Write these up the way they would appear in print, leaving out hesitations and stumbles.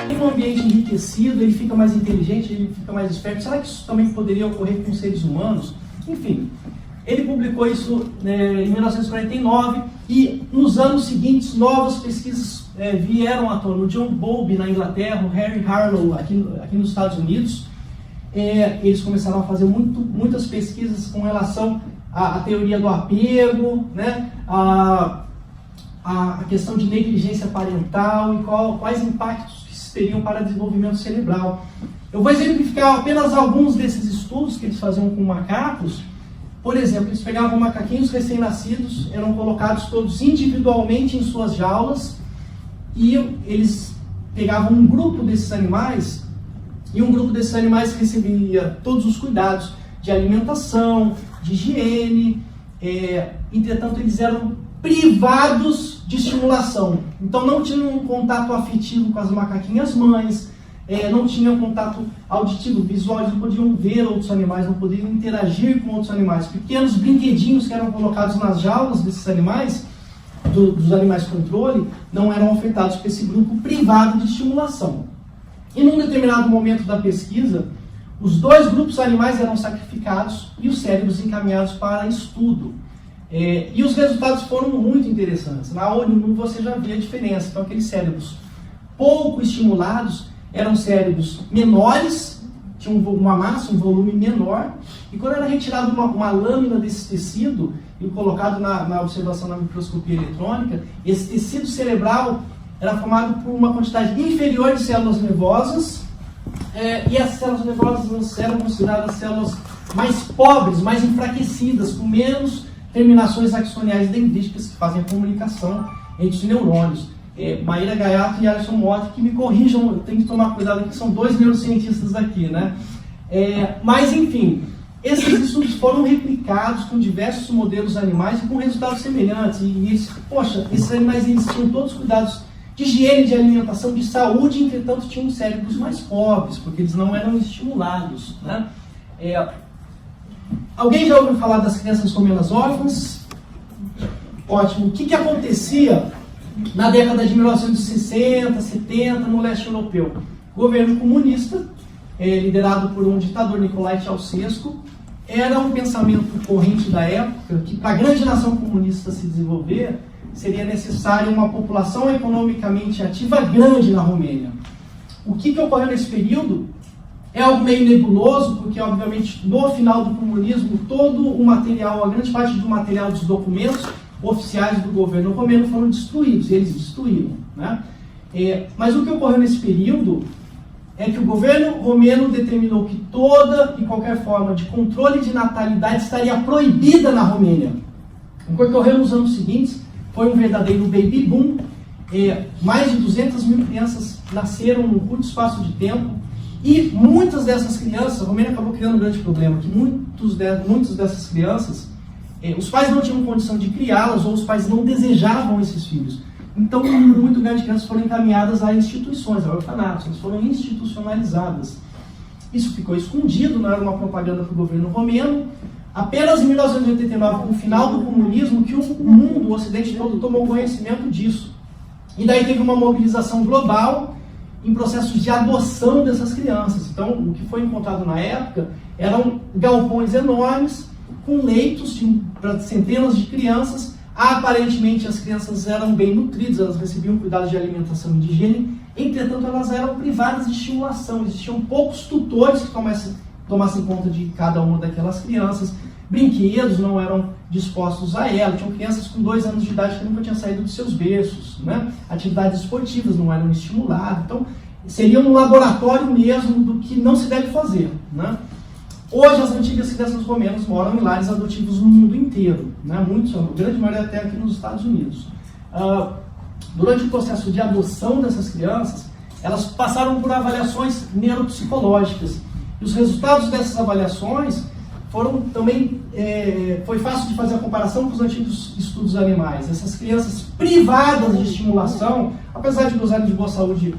Em um ambiente enriquecido, ele fica mais inteligente, ele fica mais esperto. Será que isso também poderia ocorrer com seres humanos? Enfim, ele publicou isso em 1949 e nos anos seguintes novas pesquisas vieram à tona. O John Bowlby na Inglaterra, o Harry Harlow aqui nos Estados Unidos, eles começaram a fazer muitas pesquisas com relação à teoria do apego, né? A questão de negligência parental e quais impactos que isso teriam para o desenvolvimento cerebral. Eu vou exemplificar apenas alguns desses estudos que eles faziam com macacos. Por exemplo, eles pegavam macaquinhos recém-nascidos, eram colocados todos individualmente em suas jaulas e eles pegavam um grupo desses animais e um grupo desses animais recebia todos os cuidados de alimentação, de higiene. Entretanto, eles eram privados de estimulação. Então, não tinham um contato afetivo com as macaquinhas mães, não tinham contato auditivo, visual, eles não podiam ver outros animais, não podiam interagir com outros animais. Pequenos brinquedinhos que eram colocados nas jaulas desses animais, dos animais controle, não eram afetados por esse grupo privado de estimulação. E num determinado momento da pesquisa, os dois grupos animais eram sacrificados e os cérebros encaminhados para estudo. E os resultados foram muito interessantes. Na ONU você já vê a diferença. Então, aqueles cérebros pouco estimulados eram cérebros menores, tinham uma massa, um volume menor, e quando era retirado uma lâmina desse tecido e colocado na observação na microscopia eletrônica, esse tecido cerebral era formado por uma quantidade inferior de células nervosas, e as células nervosas eram consideradas células mais pobres, mais enfraquecidas, com menos terminações axoniais dendríticas que fazem a comunicação entre os neurônios. Maíra Gaiato e Alisson Mota, que me corrijam, eu tenho que tomar cuidado aqui, são dois neurocientistas aqui, né? Mas, enfim, esses estudos foram replicados com diversos modelos animais e com resultados semelhantes. Esses animais eles tinham todos os cuidados de higiene, de alimentação, de saúde, entretanto tinham cérebros mais pobres, porque eles não eram estimulados, né? Alguém já ouviu falar das crianças como elas órfãs? Ótimo. O que acontecia na década de 1960, 70, no leste europeu? O governo comunista, liderado por um ditador, Nicolae Ceausescu, era um pensamento corrente da época que, para a grande nação comunista se desenvolver, seria necessária uma população economicamente ativa grande na Romênia. O que ocorreu nesse período é algo meio nebuloso, porque, obviamente, no final do comunismo, todo o material, a grande parte do material dos documentos oficiais do governo romeno foram destruídos, eles destruíram, né? Mas o que ocorreu nesse período é que o governo romeno determinou que toda e qualquer forma de controle de natalidade estaria proibida na Romênia. O que ocorreu nos anos seguintes foi um verdadeiro baby boom. Mais de 200 mil crianças nasceram num curto espaço de tempo. E muitas dessas crianças, a Romênia acabou criando um grande problema, que muitas dessas crianças, os pais não tinham condição de criá-las, ou os pais não desejavam esses filhos. Então, um número muito grande de crianças foram encaminhadas a instituições, a orfanatos, elas foram institucionalizadas. Isso ficou escondido, não era uma propaganda para o governo romeno. Apenas em 1989, com o final do comunismo, que o mundo, o Ocidente todo, tomou conhecimento disso. E daí teve uma mobilização global em processos de adoção dessas crianças. Então, o que foi encontrado na época eram galpões enormes, com leitos para centenas de crianças. Aparentemente, as crianças eram bem nutridas, elas recebiam cuidados de alimentação e de higiene, entretanto, elas eram privadas de estimulação. Existiam poucos tutores que tomassem conta de cada uma daquelas crianças. Brinquedos não eram dispostos a ela. Tinham crianças com 2 anos de idade que nunca tinham saído dos seus berços, né? Atividades esportivas não eram estimuladas. Então, seria um laboratório mesmo do que não se deve fazer, né? Hoje, as antigas crianças romenas moram em lares adotivos no mundo inteiro, né? A grande maioria até aqui nos Estados Unidos. Durante o processo de adoção dessas crianças, elas passaram por avaliações neuropsicológicas. E os resultados dessas avaliações foram também, foi fácil de fazer a comparação com os antigos estudos animais. Essas crianças privadas de estimulação, apesar de gozarem de boa saúde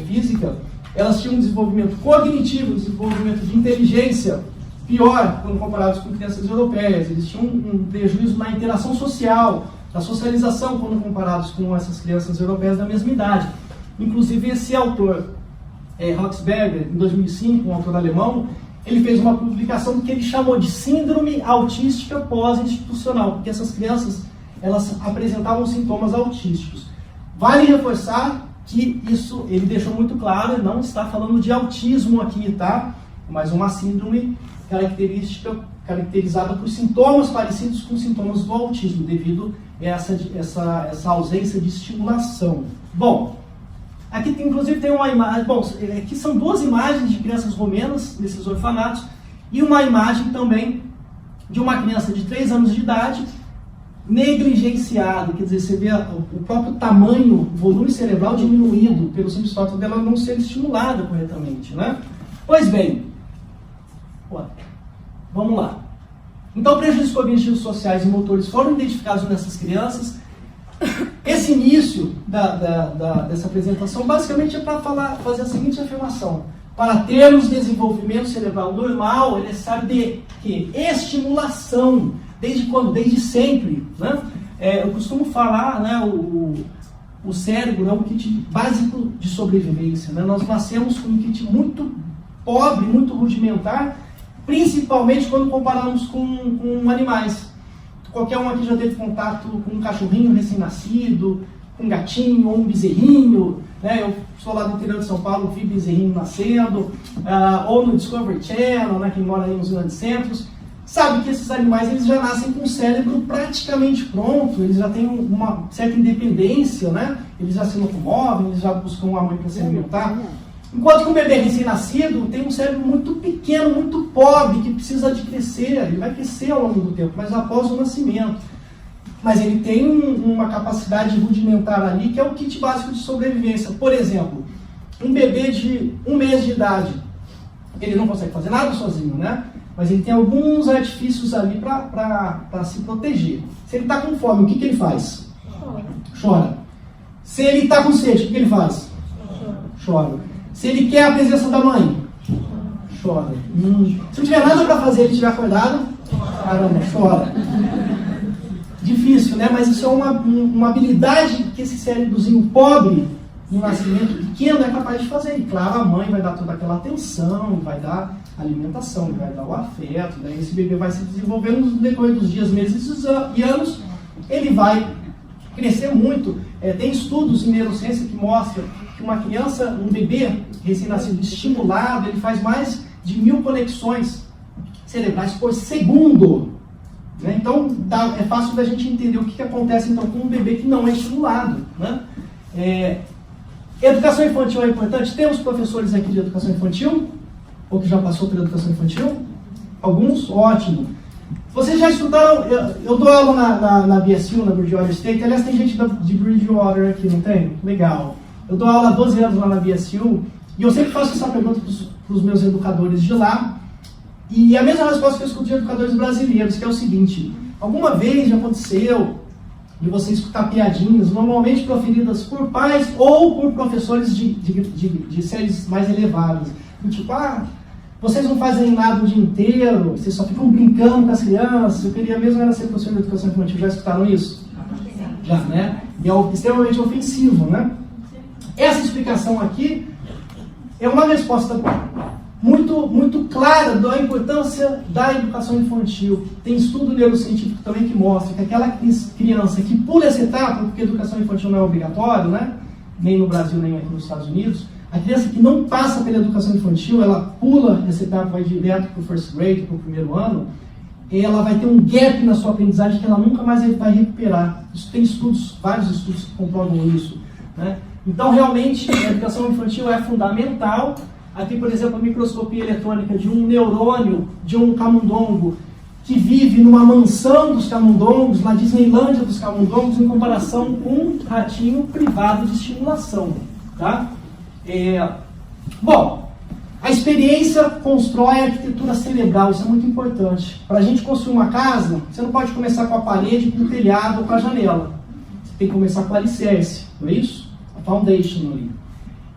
física, elas tinham um desenvolvimento cognitivo, um desenvolvimento de inteligência pior quando comparados com crianças europeias. Eles tinham um prejuízo na interação social, da socialização quando comparados com essas crianças europeias da mesma idade. Inclusive, esse autor, Roxberger, em 2005, um autor alemão, ele fez uma publicação que ele chamou de síndrome autística pós-institucional, porque essas crianças, elas apresentavam sintomas autísticos. Vale reforçar que isso ele deixou muito claro, ele não está falando de autismo aqui, tá? Mas uma síndrome caracterizada por sintomas parecidos com sintomas do autismo, devido a essa ausência de estimulação. Bom, aqui inclusive tem uma imagem, aqui são duas imagens de crianças romenas nesses orfanatos e uma imagem também de uma criança de 3 anos de idade negligenciada, quer dizer, você vê o próprio tamanho, o volume cerebral diminuído pelo simples fato dela não ser estimulada corretamente, né? Pois bem, vamos lá. Então, prejuízos cognitivos, sociais e motores foram identificados nessas crianças. Esse início dessa apresentação basicamente é para fazer a seguinte afirmação: para termos desenvolvimento cerebral normal, é necessário de que? Estimulação. Desde quando? Desde sempre. Né? Eu costumo falar, né, o cérebro é um kit básico de sobrevivência. Né? Nós nascemos com um kit muito pobre, muito rudimentar, principalmente quando comparamos com animais. Qualquer um aqui já teve contato com um cachorrinho recém-nascido, com um gatinho ou um bezerrinho. Né? Eu sou lá do interior de São Paulo, vi bezerrinho nascendo, ou no Discovery Channel, né, quem mora aí nos grandes centros. Sabe que esses animais eles já nascem com o cérebro praticamente pronto, eles já têm uma certa independência, né? Eles já se locomovem, eles já buscam uma mãe para se alimentar. Enquanto que um bebê recém-nascido tem um cérebro muito pequeno, muito pobre, que precisa de crescer, ele vai crescer ao longo do tempo, mas após o nascimento. Mas ele tem uma capacidade rudimentar ali, que é o kit básico de sobrevivência. Por exemplo, um bebê de 1 mês de idade, ele não consegue fazer nada sozinho, né? Mas ele tem alguns artifícios ali para se proteger. Se ele está com fome, o que ele faz? Chora. Se ele está com sede, o que ele faz? Chora. Se ele quer a presença da mãe? Chora. Se não tiver nada para fazer, ele estiver acordado? Caramba, chora. Difícil, né? Mas isso é uma habilidade que esse cérebrozinho pobre, no nascimento pequeno, é capaz de fazer. E claro, a mãe vai dar toda aquela atenção, vai dar alimentação, vai dar o afeto, daí esse bebê vai se desenvolvendo no decorrer dos dias, meses e anos, ele vai crescer muito. Tem estudos em neurociência que mostram que uma criança, um bebê recém-nascido estimulado, ele faz mais de 1000 conexões cerebrais por segundo. Né? Então, é fácil da gente entender o que acontece então, com um bebê que não é estimulado. Né? Educação infantil é importante? Temos professores aqui de educação infantil? Ou que já passou pela educação infantil? Alguns? Ótimo. Vocês já escutaram? Eu dou aula na BSU, na Bridgewater State. Aliás, tem gente de Bridgewater aqui, não tem? Legal. Eu dou aula há 12 anos lá na BSU e eu sempre faço essa pergunta para os meus educadores de lá. E a mesma resposta que eu escuto de educadores brasileiros, que é o seguinte: alguma vez já aconteceu de você escutar piadinhas, normalmente proferidas por pais ou por professores de séries mais elevadas? Tipo, vocês não fazem nada o dia inteiro, vocês só ficam brincando com as crianças, eu queria mesmo era ser professor de educação infantil. Já escutaram isso? Já, né? E é extremamente ofensivo, né? Essa explicação aqui é uma resposta muito, muito clara da importância da educação infantil. Tem estudo neurocientífico também que mostra que aquela criança que pula essa etapa, porque a educação infantil não é obrigatória, né? Nem no Brasil, nem aqui nos Estados Unidos, a criança que não passa pela educação infantil, ela pula essa etapa, vai direto para o first grade, para o primeiro ano, ela vai ter um gap na sua aprendizagem que ela nunca mais vai recuperar. Isso tem estudos, vários estudos que comprovam isso. Né? Então, realmente, a educação infantil é fundamental. Aqui, por exemplo, a microscopia eletrônica de um neurônio, de um camundongo, que vive numa mansão dos camundongos, na Disneylândia dos camundongos, em comparação com um ratinho privado de estimulação. Tá? Bom, a experiência constrói a arquitetura cerebral, isso é muito importante. Para a gente construir uma casa, você não pode começar com a parede, com o telhado ou com a janela. Você tem que começar com o alicerce, não é isso? A foundation ali.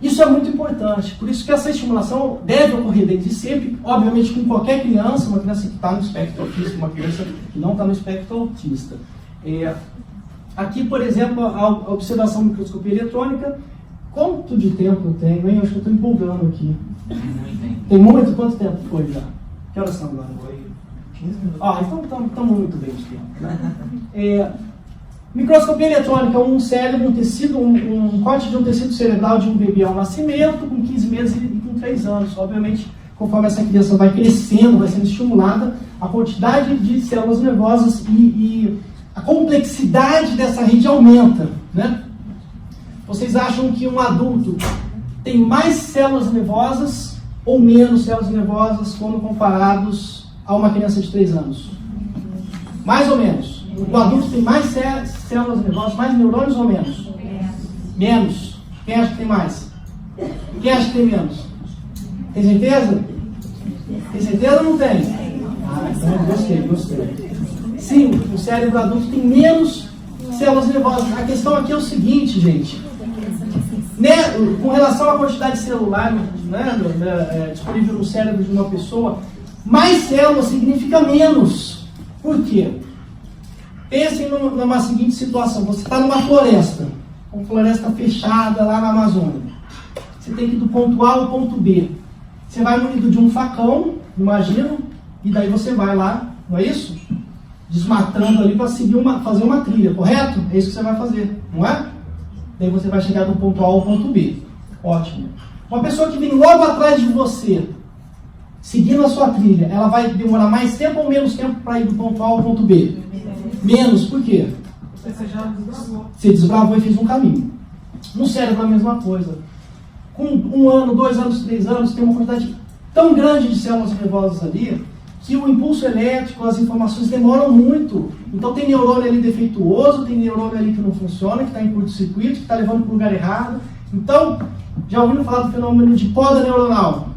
Isso é muito importante, por isso que essa estimulação deve ocorrer desde sempre, obviamente com qualquer criança, uma criança que está no espectro autista, uma criança que não está no espectro autista. Aqui, por exemplo, a observação microscopia eletrônica. Quanto de tempo eu tenho, hein? Eu acho que eu estou empolgando aqui. Tem muito? Quanto tempo foi já? Que horas são agora? Foi 15 minutos. Então estamos muito bem de tempo. Né? Microscopia eletrônica, um cérebro, um tecido, um corte de um tecido cerebral de um bebê ao nascimento, com 15 meses e com 3 anos. Obviamente, conforme essa criança vai crescendo, vai sendo estimulada, a quantidade de células nervosas e a complexidade dessa rede aumenta. Né? Vocês acham que um adulto tem mais células nervosas ou menos células nervosas quando comparados a uma criança de 3 anos? Mais ou menos. O adulto tem mais células nervosas, mais neurônios ou menos? Menos. Quem acha que tem mais? Quem acha que tem menos? Tem certeza? Tem certeza ou não tem? Então gostei. Sim, o cérebro adulto tem menos células nervosas. A questão aqui é o seguinte, gente. Com relação à quantidade celular, né, disponível no cérebro de uma pessoa, mais células significa menos. Por quê? Pensem numa seguinte situação. Você está numa floresta, uma floresta fechada lá na Amazônia. Você tem que ir do ponto A ao ponto B. Você vai munido de um facão, imagina, e daí você vai lá, não é isso? Desmatando ali para fazer uma trilha, correto? É isso que você vai fazer, não é? Daí você vai chegar do ponto A ao ponto B. Ótimo. Uma pessoa que vem logo atrás de você, seguindo a sua trilha, ela vai demorar mais tempo ou menos tempo para ir do ponto A ao ponto B? Menos. Por quê? Você já desbravou. Você desbravou e fez um caminho. No cérebro é a mesma coisa. Com 1 ano, 2 anos, 3 anos, tem uma quantidade tão grande de células nervosas ali, que o impulso elétrico, as informações demoram muito. Então tem neurônio ali defeituoso, tem neurônio ali que não funciona, que está em curto-circuito, que está levando para o lugar errado. Então, já ouviram falar do fenômeno de poda neuronal?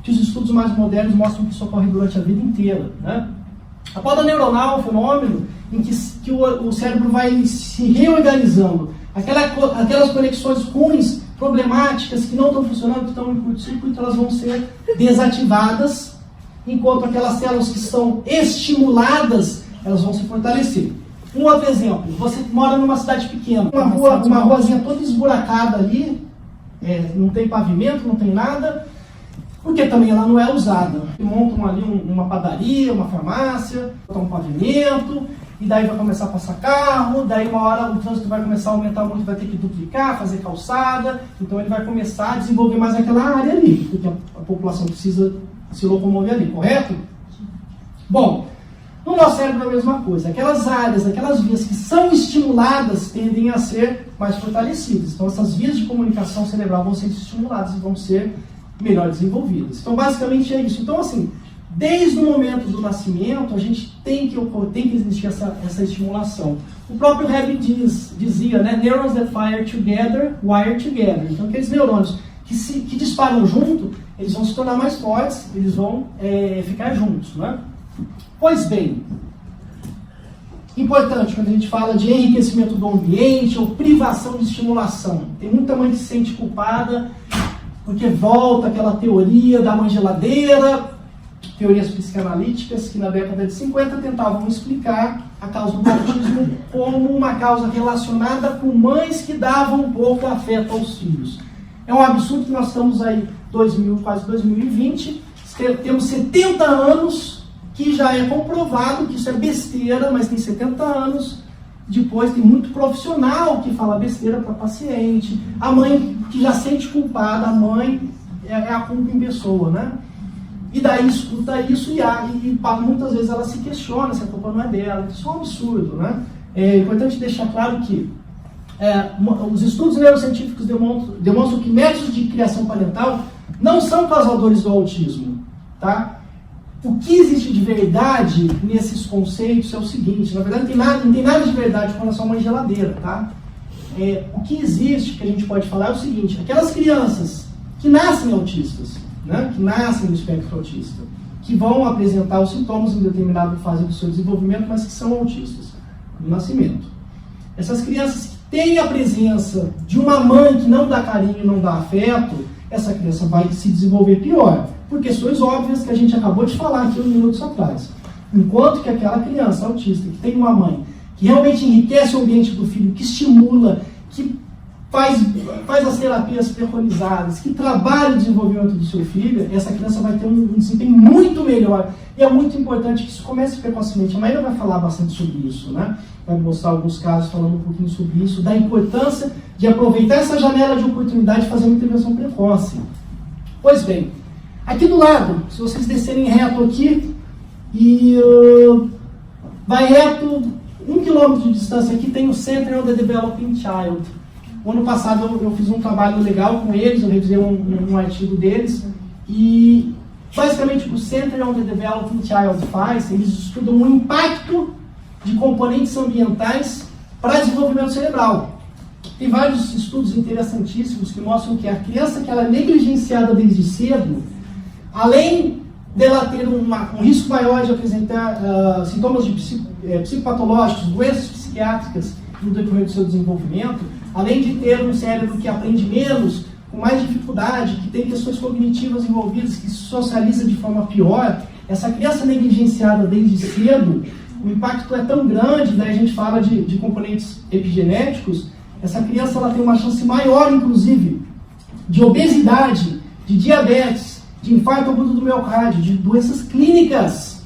Que os estudos mais modernos mostram que isso ocorre durante a vida inteira. Né? A poda neuronal é um fenômeno em que o cérebro vai se reorganizando. Aquelas conexões ruins, problemáticas, que não estão funcionando, que estão em curto-circuito, elas vão ser desativadas, enquanto aquelas células que estão estimuladas, elas vão se fortalecer. Um outro exemplo, você mora numa cidade pequena, uma ruazinha toda esburacada ali, não tem pavimento, não tem nada, porque também ela não é usada. Montam ali uma padaria, uma farmácia, botam um pavimento, e daí vai começar a passar carro, daí uma hora o trânsito vai começar a aumentar muito, vai ter que duplicar, fazer calçada, então ele vai começar a desenvolver mais aquela área ali, porque a população precisa se locomover ali, correto? Bom, no nosso cérebro é a mesma coisa. Aquelas áreas, aquelas vias que são estimuladas tendem a ser mais fortalecidas. Então essas vias de comunicação cerebral vão ser estimuladas e vão ser melhor desenvolvidas. Então basicamente é isso. Então assim, desde o momento do nascimento, a gente tem que existir essa estimulação. O próprio Hebb dizia, né? Neurons that fire together, wire together. Então aqueles neurônios que disparam junto, eles vão se tornar mais fortes, eles vão ficar juntos, né? Pois bem, importante quando a gente fala de enriquecimento do ambiente ou privação de estimulação. Tem muita mãe que se sente culpada porque volta aquela teoria da mãe geladeira, teorias psicanalíticas que na década de 50 tentavam explicar a causa do autismo como uma causa relacionada com mães que davam pouco afeto aos filhos. É um absurdo que nós estamos aí, quase 2020, temos 70 anos que já é comprovado que isso é besteira, mas tem 70 anos depois, tem muito profissional que fala besteira para paciente, a mãe que já sente culpada, a mãe é a culpa em pessoa, né? E daí escuta isso e muitas vezes ela se questiona se a culpa não é dela. Isso é um absurdo, né? É importante deixar claro que os estudos neurocientíficos demonstram que métodos de criação parental não são causadores do autismo, tá? O que existe de verdade nesses conceitos é o seguinte, na verdade não tem nada de verdade com relação à mãe geladeira, tá? O que existe, que a gente pode falar é o seguinte, aquelas crianças que nascem autistas, né, que nascem no espectro autista, que vão apresentar os sintomas em determinada fase do seu desenvolvimento, mas que são autistas no nascimento. Essas crianças que têm a presença de uma mãe que não dá carinho e não dá afeto, essa criança vai se desenvolver pior, por questões óbvias que a gente acabou de falar aqui uns minutos atrás. Enquanto que aquela criança autista que tem uma mãe que realmente enriquece o ambiente do filho, que estimula, que faz as terapias preconizadas, que trabalha o desenvolvimento do seu filho, essa criança vai ter um desempenho muito melhor. E é muito importante que isso comece precocemente. A Maíra vai falar bastante sobre isso, né? Vai mostrar alguns casos falando um pouquinho sobre isso, da importância de aproveitar essa janela de oportunidade e fazer uma intervenção precoce. Pois bem, aqui do lado, se vocês descerem reto aqui, e vai reto, 1 quilômetro de distância aqui, tem o Center of the Developing Child. O ano passado eu fiz um trabalho legal com eles, eu revisei um artigo deles, e basicamente o que o Center of the Developing Child faz, eles estudam o impacto de componentes ambientais para desenvolvimento cerebral. Tem vários estudos interessantíssimos que mostram que a criança que ela é negligenciada desde cedo, além dela ter um risco maior de apresentar sintomas psicopatológicos, doenças psiquiátricas no decorrer do seu desenvolvimento, além de ter um cérebro que aprende menos, com mais dificuldade, que tem questões cognitivas envolvidas, que se socializa de forma pior, essa criança negligenciada desde cedo, o impacto é tão grande, né, a gente fala de componentes epigenéticos, essa criança ela tem uma chance maior, inclusive, de obesidade, de diabetes, de infarto agudo do miocárdio, de doenças clínicas.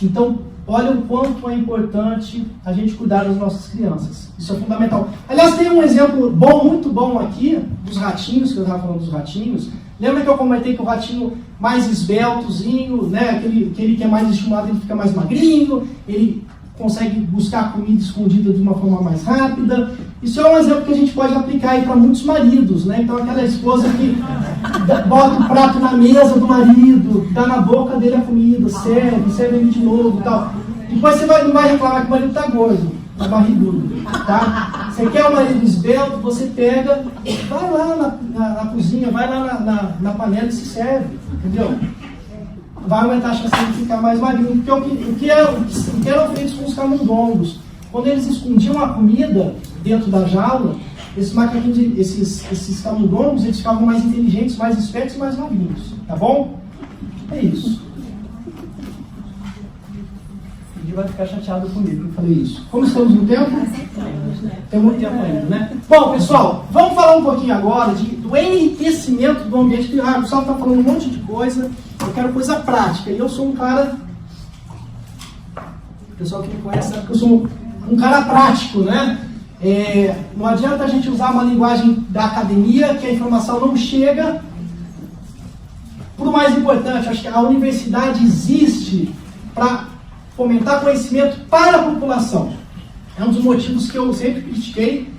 Então, olha o quanto é importante a gente cuidar das nossas crianças. Isso é fundamental. Aliás, tem um exemplo bom, muito bom aqui, dos ratinhos, que eu estava falando dos ratinhos. Lembra que eu comentei que o ratinho mais esbeltozinho, né, aquele que é mais estimulado, ele fica mais magrinho, ele consegue buscar comida escondida de uma forma mais rápida. Isso é um exemplo que a gente pode aplicar aí para muitos maridos, né? Então aquela esposa que bota o prato na mesa do marido, dá na boca dele a comida, serve ele de novo e tal. Depois você não vai reclamar que o marido está gordo, está barrigudo, tá? Você quer o marido esbelto, você pega, vai lá na cozinha, vai lá na panela e se serve, entendeu? Vai aumentar a chance de ficar mais magrinho, porque o que eram feitos com os camundongos. Quando eles escondiam a comida dentro da jaula, esses macaquinhos, esses camundongos, eles ficavam mais inteligentes, mais espertos e mais magrinhos, tá bom? É isso. Ele vai ficar chateado comigo que eu falei isso. Como estamos no tempo? Tem muito tempo ainda, né? Bom, pessoal, vamos falar um pouquinho agora do enriquecimento do ambiente. O Gustavo está falando um monte de coisa. Eu quero coisa prática. E eu sou um cara... O pessoal que me conhece sabe que eu sou um cara prático, né? Não adianta a gente usar uma linguagem da academia, que a informação não chega. Por mais importante, acho que a universidade existe para fomentar conhecimento para a população. É um dos motivos que eu sempre critiquei.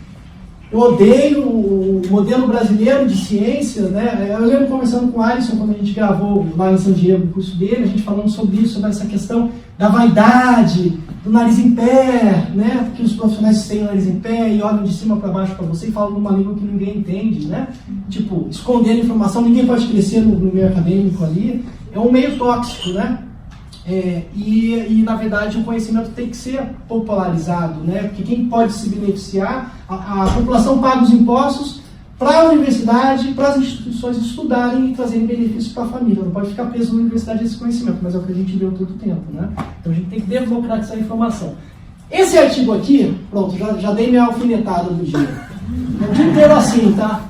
Eu odeio o modelo brasileiro de ciência, né? Eu lembro conversando com o Alisson, quando a gente gravou lá em San Diego o curso dele, a gente falando sobre isso, sobre essa questão da vaidade, do nariz em pé, né? Porque os profissionais têm o nariz em pé e olham de cima para baixo para você e falam numa língua que ninguém entende, né? Tipo, esconder a informação, ninguém pode crescer no meio acadêmico ali. É um meio tóxico, né? Na verdade, o conhecimento tem que ser popularizado, né? Porque quem pode se beneficiar, a população paga os impostos para a universidade, para as instituições estudarem e trazerem benefícios para a família. Não pode ficar preso na universidade esse conhecimento, mas é o que a gente vê todo o tempo, né? Então a gente tem que democratizar a informação. Esse artigo aqui, pronto, já dei minha alfinetada do dia. É o dia inteiro assim, tá?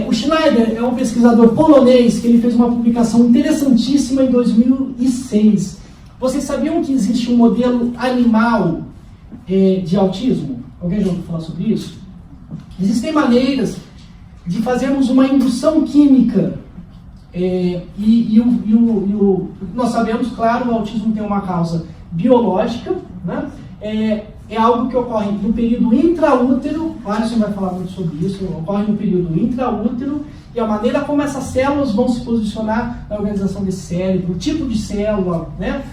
O Schneider é um pesquisador polonês que ele fez uma publicação interessantíssima em 2006. Vocês sabiam que existe um modelo animal de autismo? Alguém já ouviu falar sobre isso? Existem maneiras de fazermos uma indução química. Nós sabemos, claro, o autismo tem uma causa biológica, né? É algo que ocorre no período intraútero, o Alisson vai falar muito sobre isso, ocorre no período intraútero, e a maneira como essas células vão se posicionar na organização desse cérebro, o tipo de célula, né,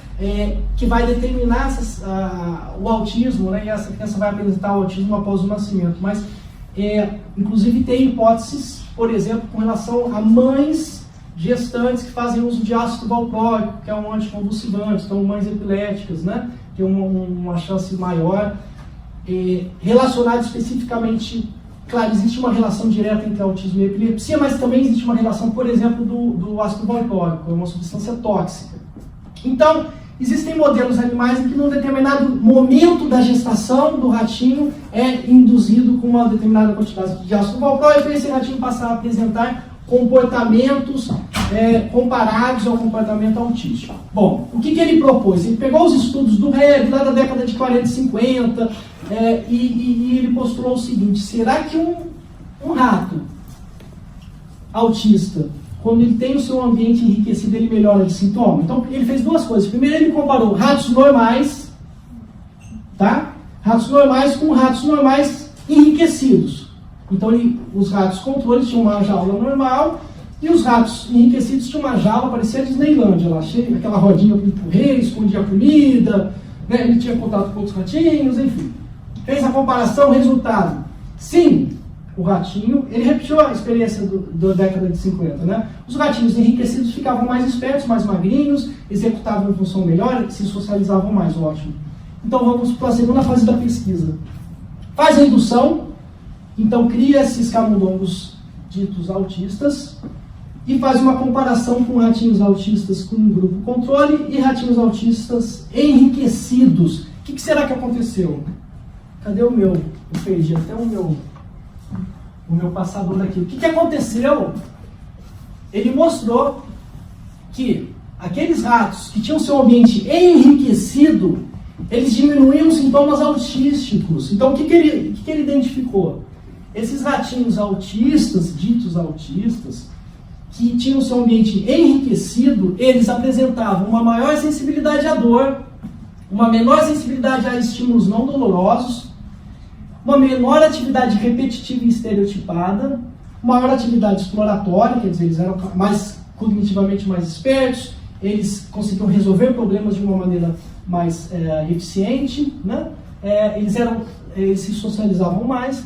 que vai determinar o autismo, né, e essa criança vai apresentar o autismo após o nascimento. Mas, inclusive, tem hipóteses, por exemplo, com relação a mães gestantes que fazem uso de ácido valproico, que é um anticonvulsivante, então mães epiléticas, né, tem uma chance maior, relacionado especificamente. Claro, existe uma relação direta entre autismo e epilepsia, mas também existe uma relação, por exemplo, do ácido valproico, é uma substância tóxica. Então, Existem modelos animais em que, num determinado momento da gestação do ratinho, é induzido com uma determinada quantidade de ácido valproico, e esse ratinho passa a apresentar comportamentos comparados ao comportamento autístico. Bom, o que ele propôs? Ele pegou os estudos do Reb, lá da década de 40 e 50, e ele postulou o seguinte: será que um rato autista, quando ele tem o seu ambiente enriquecido, ele melhora de sintoma? Então, ele fez duas coisas. Primeiro, ele comparou ratos normais, tá? Ratos normais com ratos normais enriquecidos. Então, os ratos controles tinham uma jaula normal e os ratos enriquecidos tinham uma jaula, parecia a Disneylândia, lá, cheia, aquela rodinha para empurrer, escondia a comida, né? Ele tinha contato com outros ratinhos, enfim. Fez a comparação, resultado. Sim, o ratinho, ele repetiu a experiência da década de 50, né? Os ratinhos enriquecidos ficavam mais espertos, mais magrinhos, executavam função melhor, se socializavam mais, ótimo. Então vamos para a segunda fase da pesquisa. Faz a indução, então cria esses camundongos ditos autistas e faz uma comparação com ratinhos autistas com um grupo controle e ratinhos autistas enriquecidos. O que será que aconteceu? Cadê o meu? Eu perdi até o meu passador daqui. O que aconteceu? Ele mostrou que aqueles ratos que tinham seu ambiente enriquecido, eles diminuíam os sintomas autísticos. Então, o que ele identificou? Esses ratinhos autistas, ditos autistas, que tinham seu ambiente enriquecido, eles apresentavam uma maior sensibilidade à dor, uma menor sensibilidade a estímulos não dolorosos, uma menor atividade repetitiva e estereotipada, maior atividade exploratória, quer dizer, eles eram cognitivamente mais espertos, eles conseguiam resolver problemas de uma maneira mais eficiente, né? Eles se socializavam mais,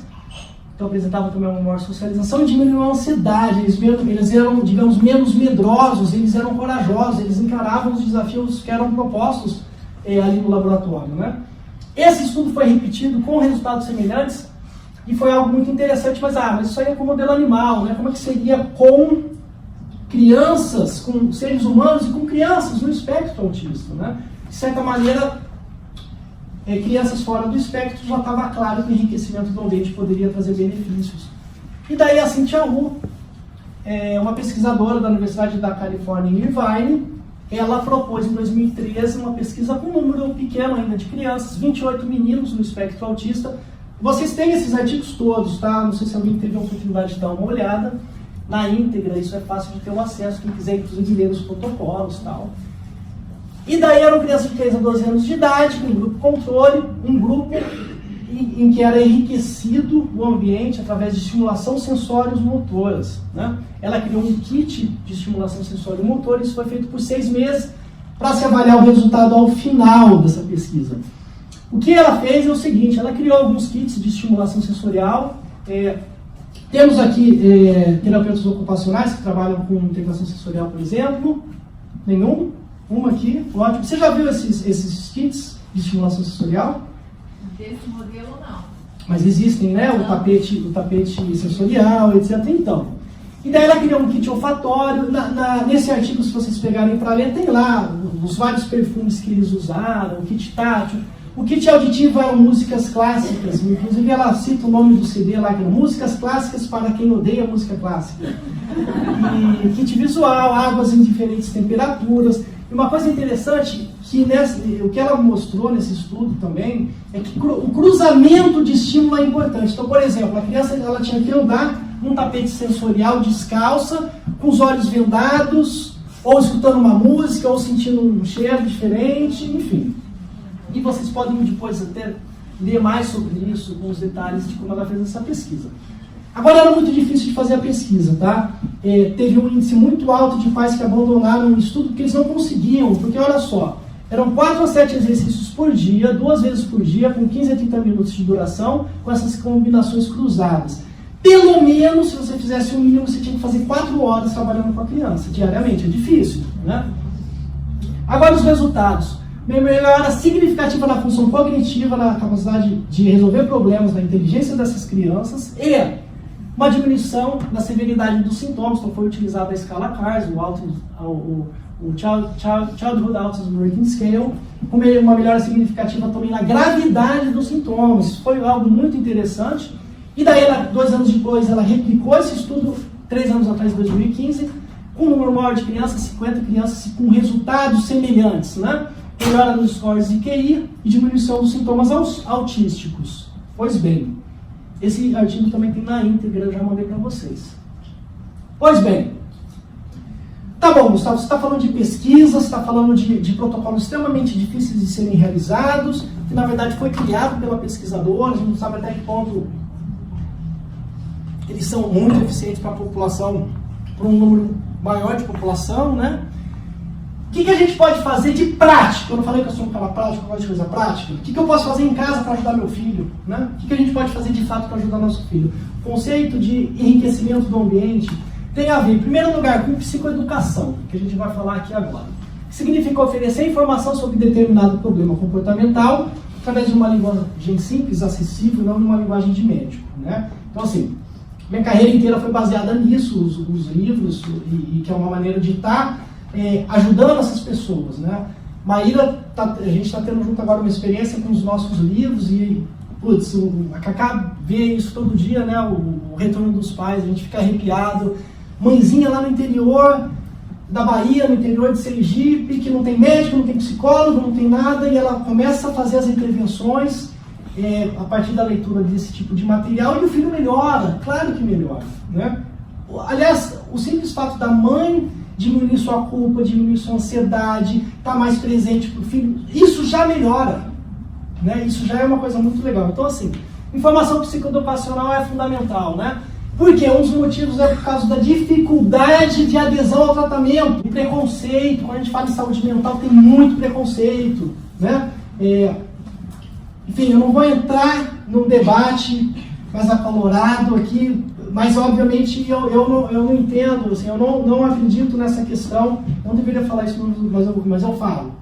então apresentavam também uma maior socialização e diminuíam a ansiedade, eles eram, digamos, menos medrosos, eles eram corajosos, eles encaravam os desafios que eram propostos ali no laboratório, né? Esse estudo foi repetido com resultados semelhantes e foi algo muito interessante, mas isso aí é com modelo animal, né? Como é que seria com crianças, com seres humanos e com crianças no espectro autista, né? De certa maneira, crianças fora do espectro já estava claro que o enriquecimento do ambiente poderia trazer benefícios. E daí a Cynthia Hu, uma pesquisadora da Universidade da Califórnia em Irvine, ela propôs em 2013 uma pesquisa com um número pequeno ainda de crianças, 28 meninos no espectro autista. Vocês têm esses artigos todos, tá? Não sei se alguém teve a oportunidade de dar uma olhada. Na íntegra, isso é fácil de ter o acesso, quem quiser inclusive ler os protocolos e tal. E daí eram crianças de 3 a 12 anos de idade, com um grupo controle, um grupo em que era enriquecido o ambiente através de estimulação sensório-motoras, né? Ela criou um kit de estimulação sensório-motora, isso foi feito por 6 meses para se avaliar o resultado ao final dessa pesquisa. O que ela fez é o seguinte: ela criou alguns kits de estimulação sensorial. Temos aqui terapeutas ocupacionais que trabalham com integração sensorial, por exemplo. Nenhum? Uma aqui, ótimo. Você já viu esses kits de estimulação sensorial? Desse modelo, não. Mas existem, né? O tapete sensorial, etc. Então. E daí ela criou um kit olfatório. Nesse artigo, se vocês pegarem para ler, tem lá os vários perfumes que eles usaram, o kit tátil. O kit auditivo eram músicas clássicas, inclusive ela cita o nome do CD lá, que era Músicas Clássicas para quem odeia música clássica. E kit visual, águas em diferentes temperaturas. E uma coisa interessante, que o que ela mostrou nesse estudo também, é que o cruzamento de estímulo é importante. Então, por exemplo, a criança ela tinha que andar num tapete sensorial descalça, com os olhos vendados, ou escutando uma música, ou sentindo um cheiro diferente, enfim. E vocês podem depois até ler mais sobre isso, com os detalhes de como ela fez essa pesquisa. Agora, era muito difícil de fazer a pesquisa, tá? Teve um índice muito alto de pais que abandonaram o estudo porque eles não conseguiam, porque olha só, eram 4 a 7 exercícios por dia, 2 vezes por dia, com 15 a 30 minutos de duração, com essas combinações cruzadas. Pelo menos, se você fizesse o mínimo, você tinha que fazer 4 horas trabalhando com a criança, diariamente. É difícil, né? Agora, os resultados. Melhora significativa na função cognitiva, na capacidade de resolver problemas, na inteligência dessas crianças e uma diminuição na severidade dos sintomas. Então foi utilizada a escala CARS, o o Childhood Autism Rating Scale, com uma melhora significativa também na gravidade dos sintomas. Isso foi algo muito interessante. E daí, 2 anos depois, ela replicou esse estudo, 3 anos atrás, em 2015, com um número maior de crianças, 50 crianças, com resultados semelhantes, né? Melhora nos scores de QI e diminuição dos sintomas autísticos. Pois bem, esse artigo também tem na íntegra, eu já mandei para vocês. Pois bem, tá bom, Gustavo, você está falando de pesquisa, você está falando de protocolos extremamente difíceis de serem realizados, que na verdade foi criado pela pesquisadora, a gente não sabe até que ponto eles são muito eficientes para a população, para um número maior de população, né? O que a gente pode fazer de prático? Eu não falei que eu sou um cara prático, eu gosto de coisa prática. O que eu posso fazer em casa para ajudar meu filho? Né? O que a gente pode fazer de fato para ajudar nosso filho? O conceito de enriquecimento do ambiente tem a ver, em primeiro lugar, com psicoeducação, que a gente vai falar aqui agora. Que significa oferecer informação sobre determinado problema comportamental através de uma linguagem simples, acessível, não numa linguagem de médico. Né? Então, assim, minha carreira inteira foi baseada nisso, os livros, e que é uma maneira de estar ajudando essas pessoas, né? Maíra, a gente está tendo junto agora uma experiência com os nossos livros e, putz, a Cacá vê isso todo dia, né? O retorno dos pais, a gente fica arrepiado. Mãezinha lá no interior da Bahia, no interior de Sergipe, que não tem médico, não tem psicólogo, não tem nada, e ela começa a fazer as intervenções a partir da leitura desse tipo de material e o filho melhora, claro que melhora, né? Aliás, o simples fato da mãe diminuir sua culpa, diminuir sua ansiedade, estar mais presente para o filho, isso já melhora, né? Isso já é uma coisa muito legal. Então, assim, informação psicoeducacional é fundamental, né? Porque um dos motivos é por causa da dificuldade de adesão ao tratamento, o preconceito. Quando a gente fala em saúde mental, tem muito preconceito, né? Enfim, eu não vou entrar num debate mais acalorado aqui, mas obviamente eu não entendo, assim, eu não acredito nessa questão, não deveria falar isso, mas eu falo.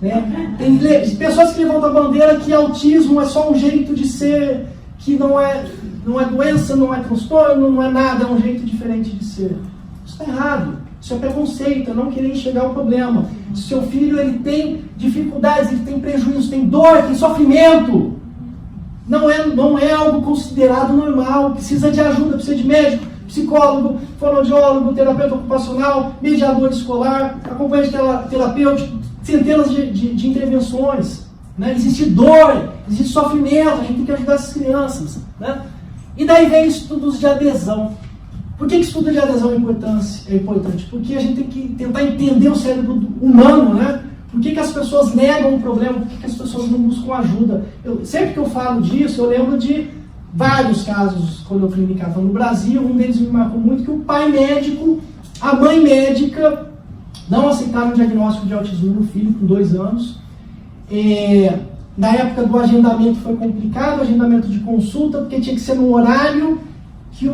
Né? Tem pessoas que levantam a bandeira que autismo é só um jeito de ser, que não é doença, não é transtorno, não é nada, é um jeito diferente de ser. Isso está errado, isso é preconceito, é não querer enxergar o problema. Se seu filho ele tem dificuldades, ele tem prejuízo, tem dor, tem sofrimento, não é algo considerado normal, precisa de ajuda, precisa de médico, psicólogo, fonoaudiólogo, terapeuta ocupacional, mediador escolar, acompanhante terapêutico, centenas de intervenções. Né? Existe dor, existe sofrimento, a gente tem que ajudar essas crianças. Né? E daí vem estudos de adesão. Por que estudo de adesão é importante? Porque a gente tem que tentar entender o cérebro humano, né? Por que as pessoas negam o problema? Por que as pessoas não buscam ajuda? Sempre que eu falo disso, eu lembro de vários casos quando eu clinicava no Brasil. Um deles me marcou muito, que o pai médico, a mãe médica, não aceitaram o diagnóstico de autismo no filho com 2 anos. Na época do agendamento foi complicado, agendamento de consulta, porque tinha que ser num horário que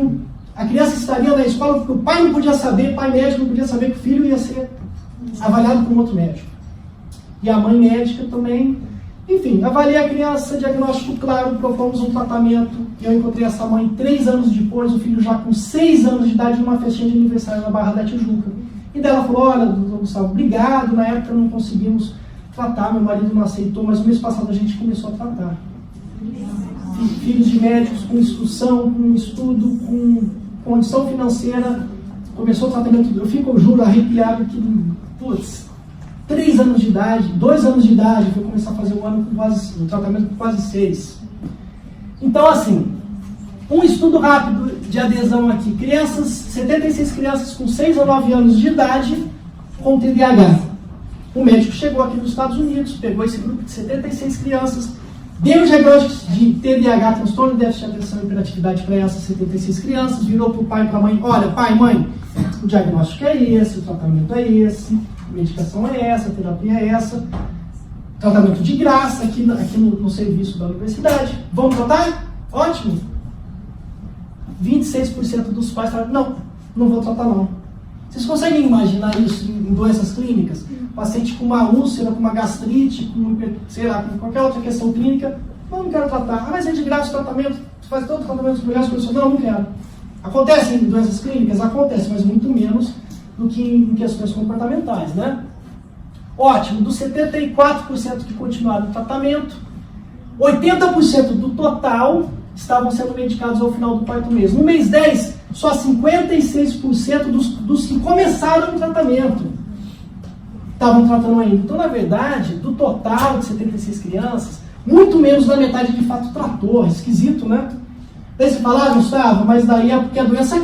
a criança estaria na escola, porque o pai não podia saber, o pai médico não podia saber que o filho ia ser avaliado por um outro médico. E a mãe médica também. Enfim, avaliei a criança, diagnóstico claro, propomos um tratamento. Eu encontrei essa mãe 3 anos depois, o filho já com 6 anos de idade, numa festinha de aniversário na Barra da Tijuca. E daí ela falou, olha, doutor Gustavo, obrigado, na época não conseguimos tratar, meu marido não aceitou, mas no mês passado a gente começou a tratar. Filhos de médicos com instrução, com estudo, com condição financeira, começou o tratamento, eu juro, arrepiado, que, putz, 3 anos de idade, 2 anos de idade, foi começar a fazer o tratamento com quase 6. Então, assim, um estudo rápido de adesão aqui. 76 crianças com 6 a 9 anos de idade com TDAH. O médico chegou aqui nos Estados Unidos, pegou esse grupo de 76 crianças, deu diagnóstico de TDAH, transtorno de déficit de atenção e hiperatividade para essas 76 crianças, virou para o pai e para a mãe, olha, pai, mãe, o diagnóstico é esse, o tratamento é esse, a medicação é essa, a terapia é essa, tratamento de graça aqui no serviço da universidade. Vamos tratar? Ótimo. 26% dos pais falaram, não vou tratar não. Vocês conseguem imaginar isso em doenças clínicas? Paciente com uma úlcera, com uma gastrite, com qualquer outra questão clínica, não quero tratar. Mas é de graça o tratamento, faz todo o tratamento dos melhores pessoas, não quero. Acontece em doenças clínicas? Acontece, mas muito menos do que em questões comportamentais, né? Ótimo, dos 74% que continuaram o tratamento, 80% do total estavam sendo medicados ao final do quarto mês. No mês 10, só 56% dos que começaram o tratamento estavam tratando ainda. Então, na verdade, do total de 76 crianças, muito menos da metade de fato tratou. Esquisito, né? Daí você fala, Gustavo, mas daí é porque a doença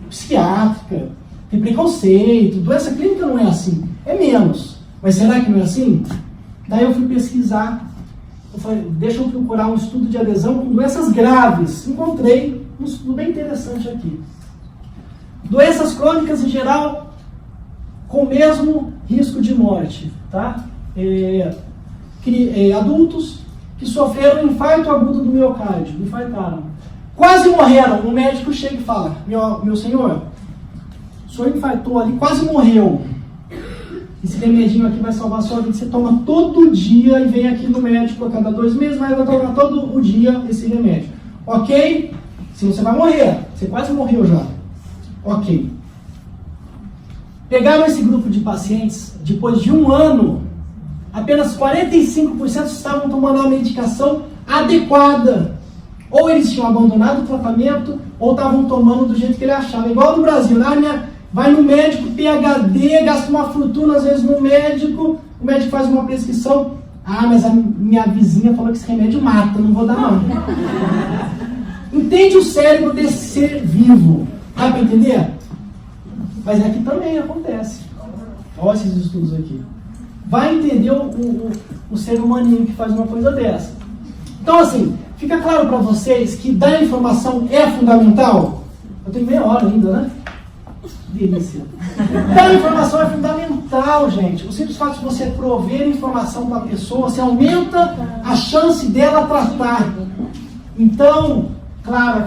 psiquiátrica, tem preconceito, doença clínica não é assim. É menos. Mas será que não é assim? Daí eu fui pesquisar. Eu falei, deixa eu procurar um estudo de adesão com doenças graves. Encontrei um estudo bem interessante aqui. Doenças crônicas em geral com o mesmo risco de morte, tá? Adultos que sofreram infarto agudo do miocárdio, infartaram. Quase morreram. O médico chega e fala, meu senhor, o senhor infartou ali, quase morreu. Esse remedinho aqui vai salvar a sua vida. Você toma todo dia e vem aqui no médico a cada 2 meses, mas vai tomar todo o dia esse remédio. Ok? Senão você vai morrer. Você quase morreu já. Ok. Pegaram esse grupo de pacientes, depois de 1 ano, apenas 45% estavam tomando a medicação adequada. Ou eles tinham abandonado o tratamento, ou estavam tomando do jeito que ele achava. Igual no Brasil, né? Vai no médico, PhD, gasta uma fortuna às vezes no médico, o médico faz uma prescrição. Ah, mas a minha vizinha falou que esse remédio mata, não vou dar não. Entende o cérebro desse ser vivo? Dá para entender? Mas aqui também acontece. Olha esses estudos aqui. Vai entender o ser humaninho que faz uma coisa dessa. Então assim, fica claro para vocês que dar informação é fundamental? Eu tenho meia hora ainda, né? Delícia. Dar informação é fundamental, gente. O simples fato de você prover informação para a pessoa, você aumenta a chance dela tratar. Então, claro,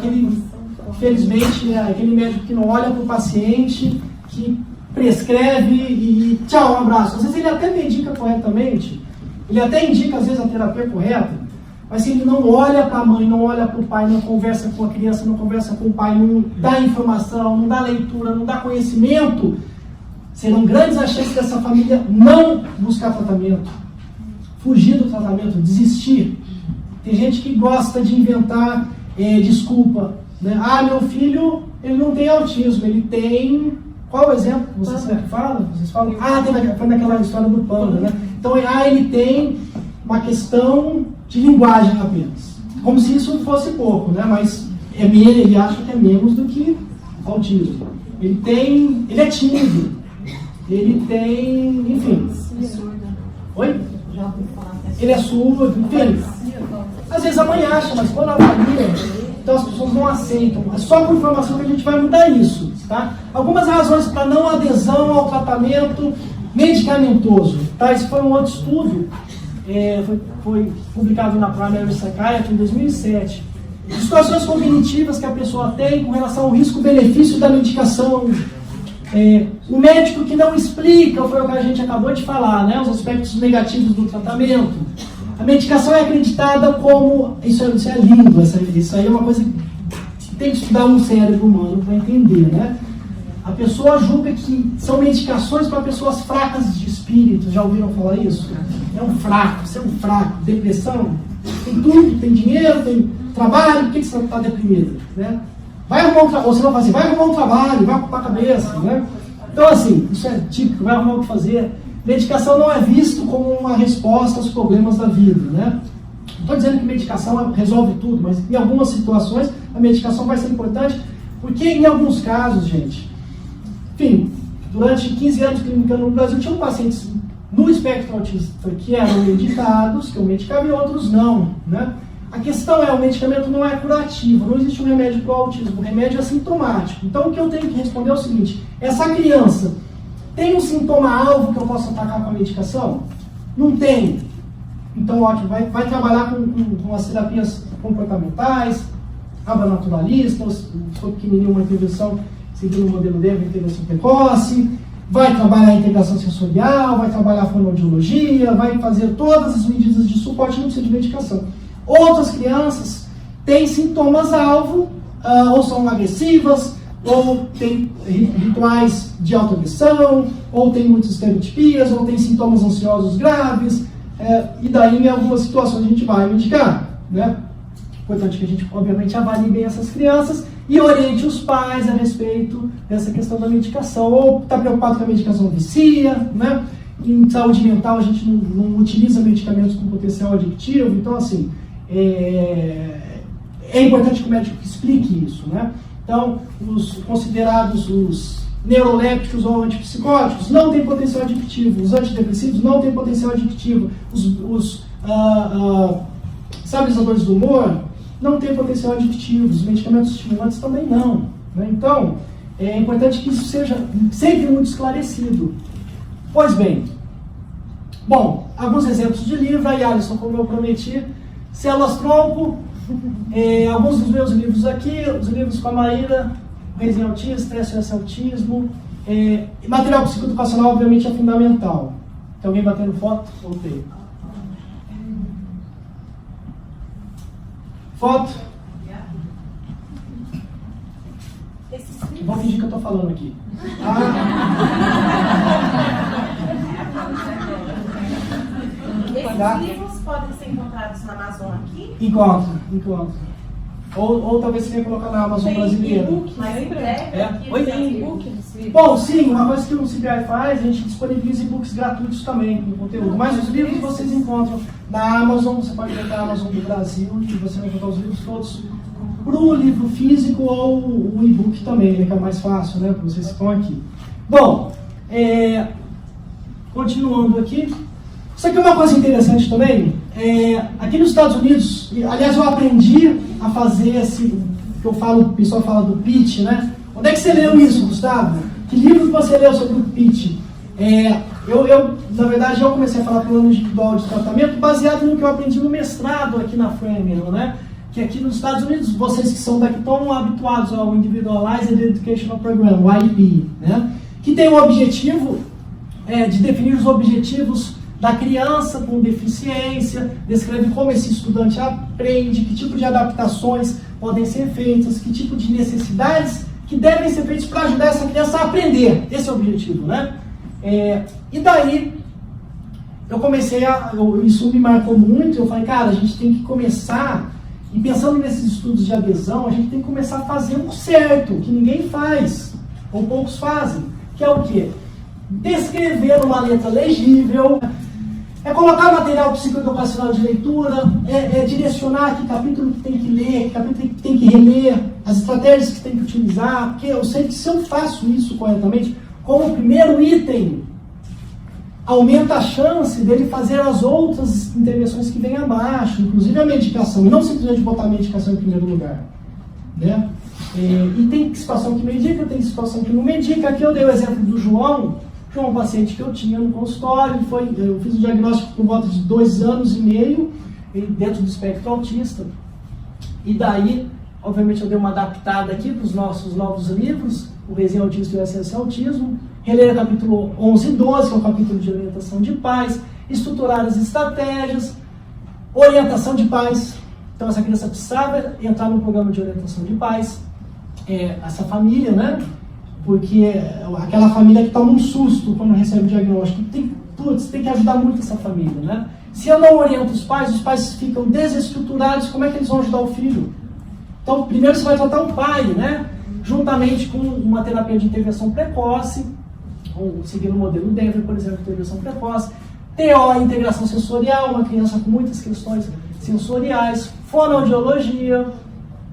felizmente, aquele médico que não olha para o paciente, que prescreve e tchau, um abraço. Às vezes ele até medica corretamente, ele até indica às vezes a terapia correta, mas se ele não olha para a mãe, não olha para o pai, não conversa com a criança, não conversa com o pai, não dá informação, não dá leitura, não dá conhecimento, serão grandes as chances dessa família não buscar tratamento, fugir do tratamento, desistir. Tem gente que gosta de inventar desculpa, né? Ah, meu filho, ele não tem autismo, ele tem... Qual o exemplo que vocês falam? Vocês falam? Ah, foi naquela história do panda, né? Então, ele tem uma questão de linguagem apenas. Como se isso fosse pouco, né? Mas ele acha que é menos do que autismo. Ele é tímido. Ele tem, enfim. Oi? Ele é surdo, enfim. Às vezes a mãe acha, mas quando avalia, então as pessoas não aceitam. É só com informação que a gente vai mudar isso, tá? Algumas razões para não adesão ao tratamento medicamentoso, tá? Esse foi um outro estudo, foi publicado na Primary Psychiatry em 2007. Situações cognitivas que a pessoa tem com relação ao risco-benefício da medicação. O médico que não explica, foi o que a gente acabou de falar, né? Os aspectos negativos do tratamento. A medicação é acreditada como... Isso é lindo, isso aí é uma coisa que tem que estudar um cérebro humano para entender, né? A pessoa julga que são medicações para pessoas fracas de espírito. Já ouviram falar isso? É um fraco, você é um fraco. Depressão, tem tudo, tem dinheiro, tem trabalho, por que você está deprimido? Né? Vai arrumar ou você vai fazer, vai arrumar um trabalho, vai ocupar a cabeça, né? Então assim, isso é típico, vai arrumar o que fazer. Medicação não é visto como uma resposta aos problemas da vida, né? Não estou dizendo que medicação resolve tudo, mas em algumas situações a medicação vai ser importante, porque em alguns casos, gente, enfim, durante 15 anos clinicando no Brasil, tinham pacientes no espectro autista que eram medicados, que eu medicava, e outros não, né? A questão o medicamento não é curativo, não existe um remédio para o autismo, o remédio é sintomático. Então o que eu tenho que responder é o seguinte, essa criança tem um sintoma-alvo que eu posso atacar com a medicação? Não tem. Então, ótimo, vai trabalhar com as terapias comportamentais, naturalistas, se for pequenininho, uma intervenção seguindo o modelo dele, intervenção precoce, vai trabalhar a integração sensorial, vai trabalhar a fonoaudiologia, vai fazer todas as medidas de suporte, não precisa de medicação. Outras crianças têm sintomas-alvo, ou são agressivas, ou tem rituais de autoagressão, ou tem muitas estereotipias, ou tem sintomas ansiosos graves, e daí em algumas situações a gente vai medicar, né? Importante que a gente, obviamente, avalie bem essas crianças e oriente os pais a respeito dessa questão da medicação, ou está preocupado que a medicação vicia, né? Em saúde mental a gente não utiliza medicamentos com potencial adictivo, então assim, é importante que o médico explique isso, né? Então, os considerados os neurolépticos ou antipsicóticos não têm potencial adictivo, os antidepressivos não têm potencial adictivo, os estabilizadores do humor não têm potencial adictivo, os medicamentos estimulantes também não, né? Então, é importante que isso seja sempre muito esclarecido. Pois bem, bom, alguns exemplos de livro, aí Alisson, como eu prometi, Células Tronco, alguns dos meus livros aqui, os livros com a Maíra, Reizinho Autista, SOS Autismo, material psicoeducacional obviamente é fundamental. Tem alguém batendo foto? Voltei. Foto? Vou fingir que eu estou falando aqui. Esses livros podem ser encontrados na Amazon aqui? Encontro. Ou talvez você venha colocar na Amazon brasileira. Mas em breve Oi? tem e-book nos livros? Bom, sim, uma coisa que o CPI faz, a gente disponibiliza e-books gratuitos também no conteúdo. Mas os livros vocês encontram na Amazon, você pode botar a Amazon do Brasil e você vai encontrar os livros todos para o livro físico ou o e-book também, né, que é mais fácil, né, para vocês que estão aqui. Bom, continuando aqui. Isso aqui é uma coisa interessante também. Aqui nos Estados Unidos, aliás, eu aprendi a fazer esse, que eu falo, o pessoal fala do pitch, né? Onde é que você leu isso, Gustavo? Que livro que você leu sobre o pitch? Na verdade, eu comecei a falar plano individual de tratamento baseado no que eu aprendi no mestrado aqui na Framingham, né? Que aqui nos Estados Unidos, vocês que são daqui estão habituados ao Individualized Educational Program, o IEP, né? Que tem o objetivo de definir os objetivos da criança com deficiência, descreve como esse estudante aprende, que tipo de adaptações podem ser feitas, que tipo de necessidades que devem ser feitas para ajudar essa criança a aprender. Esse é o objetivo, né? E daí, eu comecei isso me marcou muito, eu falei, cara, a gente tem que começar, e pensando nesses estudos de adesão, a gente tem que começar a fazer o certo, que ninguém faz, ou poucos fazem, que é o quê? Descrever uma letra legível, colocar material psicoeducacional de leitura, direcionar que capítulo que tem que ler, que capítulo que tem que reler, as estratégias que tem que utilizar, porque eu sei que se eu faço isso corretamente, como primeiro item, aumenta a chance dele fazer as outras intervenções que vêm abaixo, inclusive a medicação, e não simplesmente botar a medicação em primeiro lugar, né? E tem situação que medica, tem situação que não medica. Aqui eu dei o exemplo do João, que é um paciente que eu tinha no consultório, eu fiz o diagnóstico por volta de 2 anos e meio, dentro do espectro autista, e daí, obviamente, eu dei uma adaptada aqui para os nossos novos livros, o Reizinho Autista e o SOS Autismo, reler o capítulo 11 e 12, que é o capítulo de orientação de pais, estruturar as estratégias, orientação de pais. Então, essa criança precisava entrar no programa de orientação de pais, essa família, né? Porque aquela família que toma um susto quando recebe o diagnóstico, tem que ajudar muito essa família, né? Se eu não oriento os pais ficam desestruturados, como é que eles vão ajudar o filho? Então, primeiro você vai tratar o pai, né? Juntamente com uma terapia de intervenção precoce, seguindo o modelo Denver, por exemplo, intervenção precoce, TO, integração sensorial, uma criança com muitas questões sensoriais, fonoaudiologia,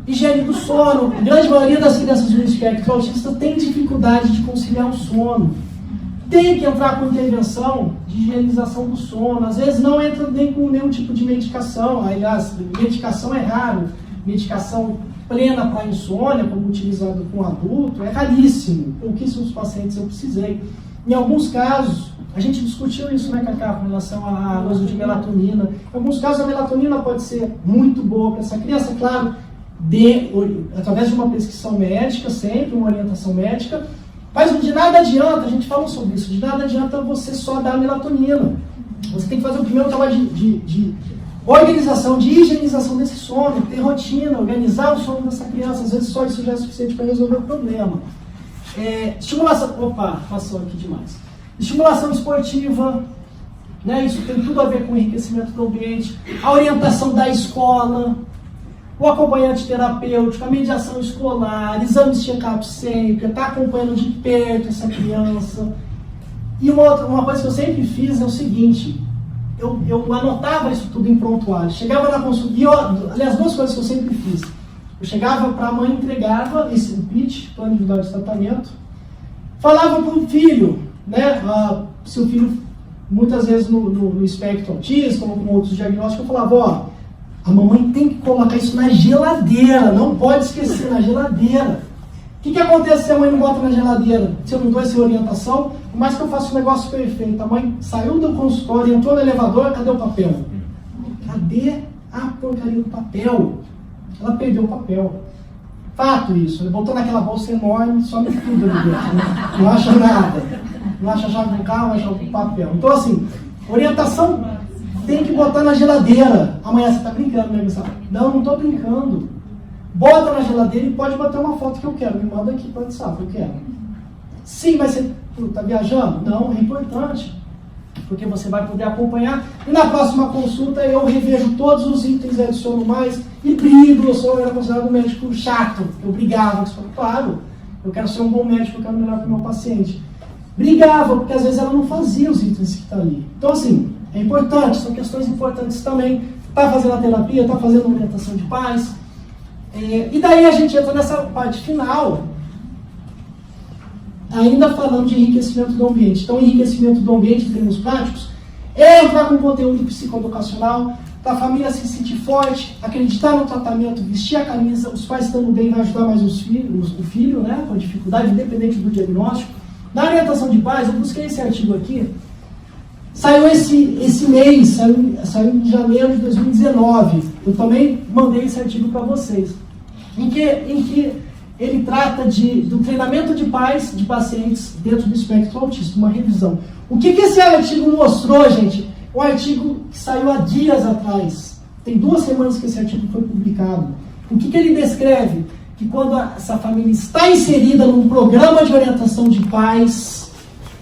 higiene do sono. A grande maioria das crianças do espectro autista tem dificuldade de conciliar o sono. Tem que entrar com intervenção de higienização do sono. Às vezes não entra nem com nenhum tipo de medicação. Aliás, medicação é raro. Medicação plena para insônia, como utilizado com adulto, é raríssimo. Pouquíssimos pacientes eu precisei. Em alguns casos, a gente discutiu isso, né, Cacá, com relação à uso de melatonina. Em alguns casos, a melatonina pode ser muito boa para essa criança, claro, através de uma prescrição médica, sempre uma orientação médica, mas de nada adianta, a gente falou sobre isso, de nada adianta você só dar melatonina. Você tem que fazer o primeiro trabalho de Organização de higienização desse sono, ter rotina, organizar o sono dessa criança, às vezes só isso já é suficiente para resolver o problema. Estimulação, passou aqui demais. Estimulação esportiva, né? Isso tem tudo a ver com o enriquecimento do ambiente, a orientação da escola, o acompanhante terapêutico, a mediação escolar, exames de check-up sempre, estar acompanhando de perto essa criança. E uma coisa que eu sempre fiz é o seguinte, eu anotava isso tudo em prontuário, chegava na consulta, aliás, duas coisas que eu sempre fiz. Eu chegava para a mãe, entregava esse pitch, plano individual de tratamento, falava para o filho, né, se o filho, muitas vezes no espectro autista, ou com outros diagnósticos, eu falava, a mamãe tem que colocar isso na geladeira, não pode esquecer, na geladeira. O que acontece se a mãe não bota na geladeira? Se eu não dou essa orientação, por mais que eu faça um negócio perfeito, a mãe saiu do consultório, entrou no elevador, cadê o papel? Cadê a porcaria do papel? Ela perdeu o papel. Fato isso, ele botou naquela bolsa enorme, some tudo ali dentro, né? Não acha nada. Não acha a chave do carro, não acha o papel. Então assim, orientação tem que botar na geladeira. Amanhã você está brincando, né, Gustavo? Não estou brincando. Bota na geladeira e pode bater uma foto que eu quero. Me manda aqui para o WhatsApp, eu quero. Sim, mas você está viajando? Não, é importante. Porque você vai poder acompanhar. E na próxima consulta eu revejo todos os itens e adiciono mais. E brigo, eu era considerado um médico chato. Eu brigava. Claro, eu quero ser um bom médico, eu quero melhor para o meu paciente. Brigava, porque às vezes ela não fazia os itens que estão ali. Então assim, é importante, são questões importantes também. Está fazendo a terapia, está fazendo a orientação de pais. E daí a gente entra nessa parte final, ainda falando de enriquecimento do ambiente. Então, enriquecimento do ambiente, em termos práticos, é entrar com conteúdo psicoeducacional, para a família se sentir forte, acreditar no tratamento, vestir a camisa, os pais estando bem vai ajudar mais o filho, né, com a dificuldade, independente do diagnóstico. Na orientação de pais, eu busquei esse artigo aqui, saiu esse mês, saiu em janeiro de 2019. Eu também mandei esse artigo para vocês. Em que ele trata do treinamento de pais de pacientes dentro do espectro autista, uma revisão. O que esse artigo mostrou, gente? Um artigo que saiu há dias atrás. Tem 2 semanas que esse artigo foi publicado. O que ele descreve? Que quando essa família está inserida num programa de orientação de pais,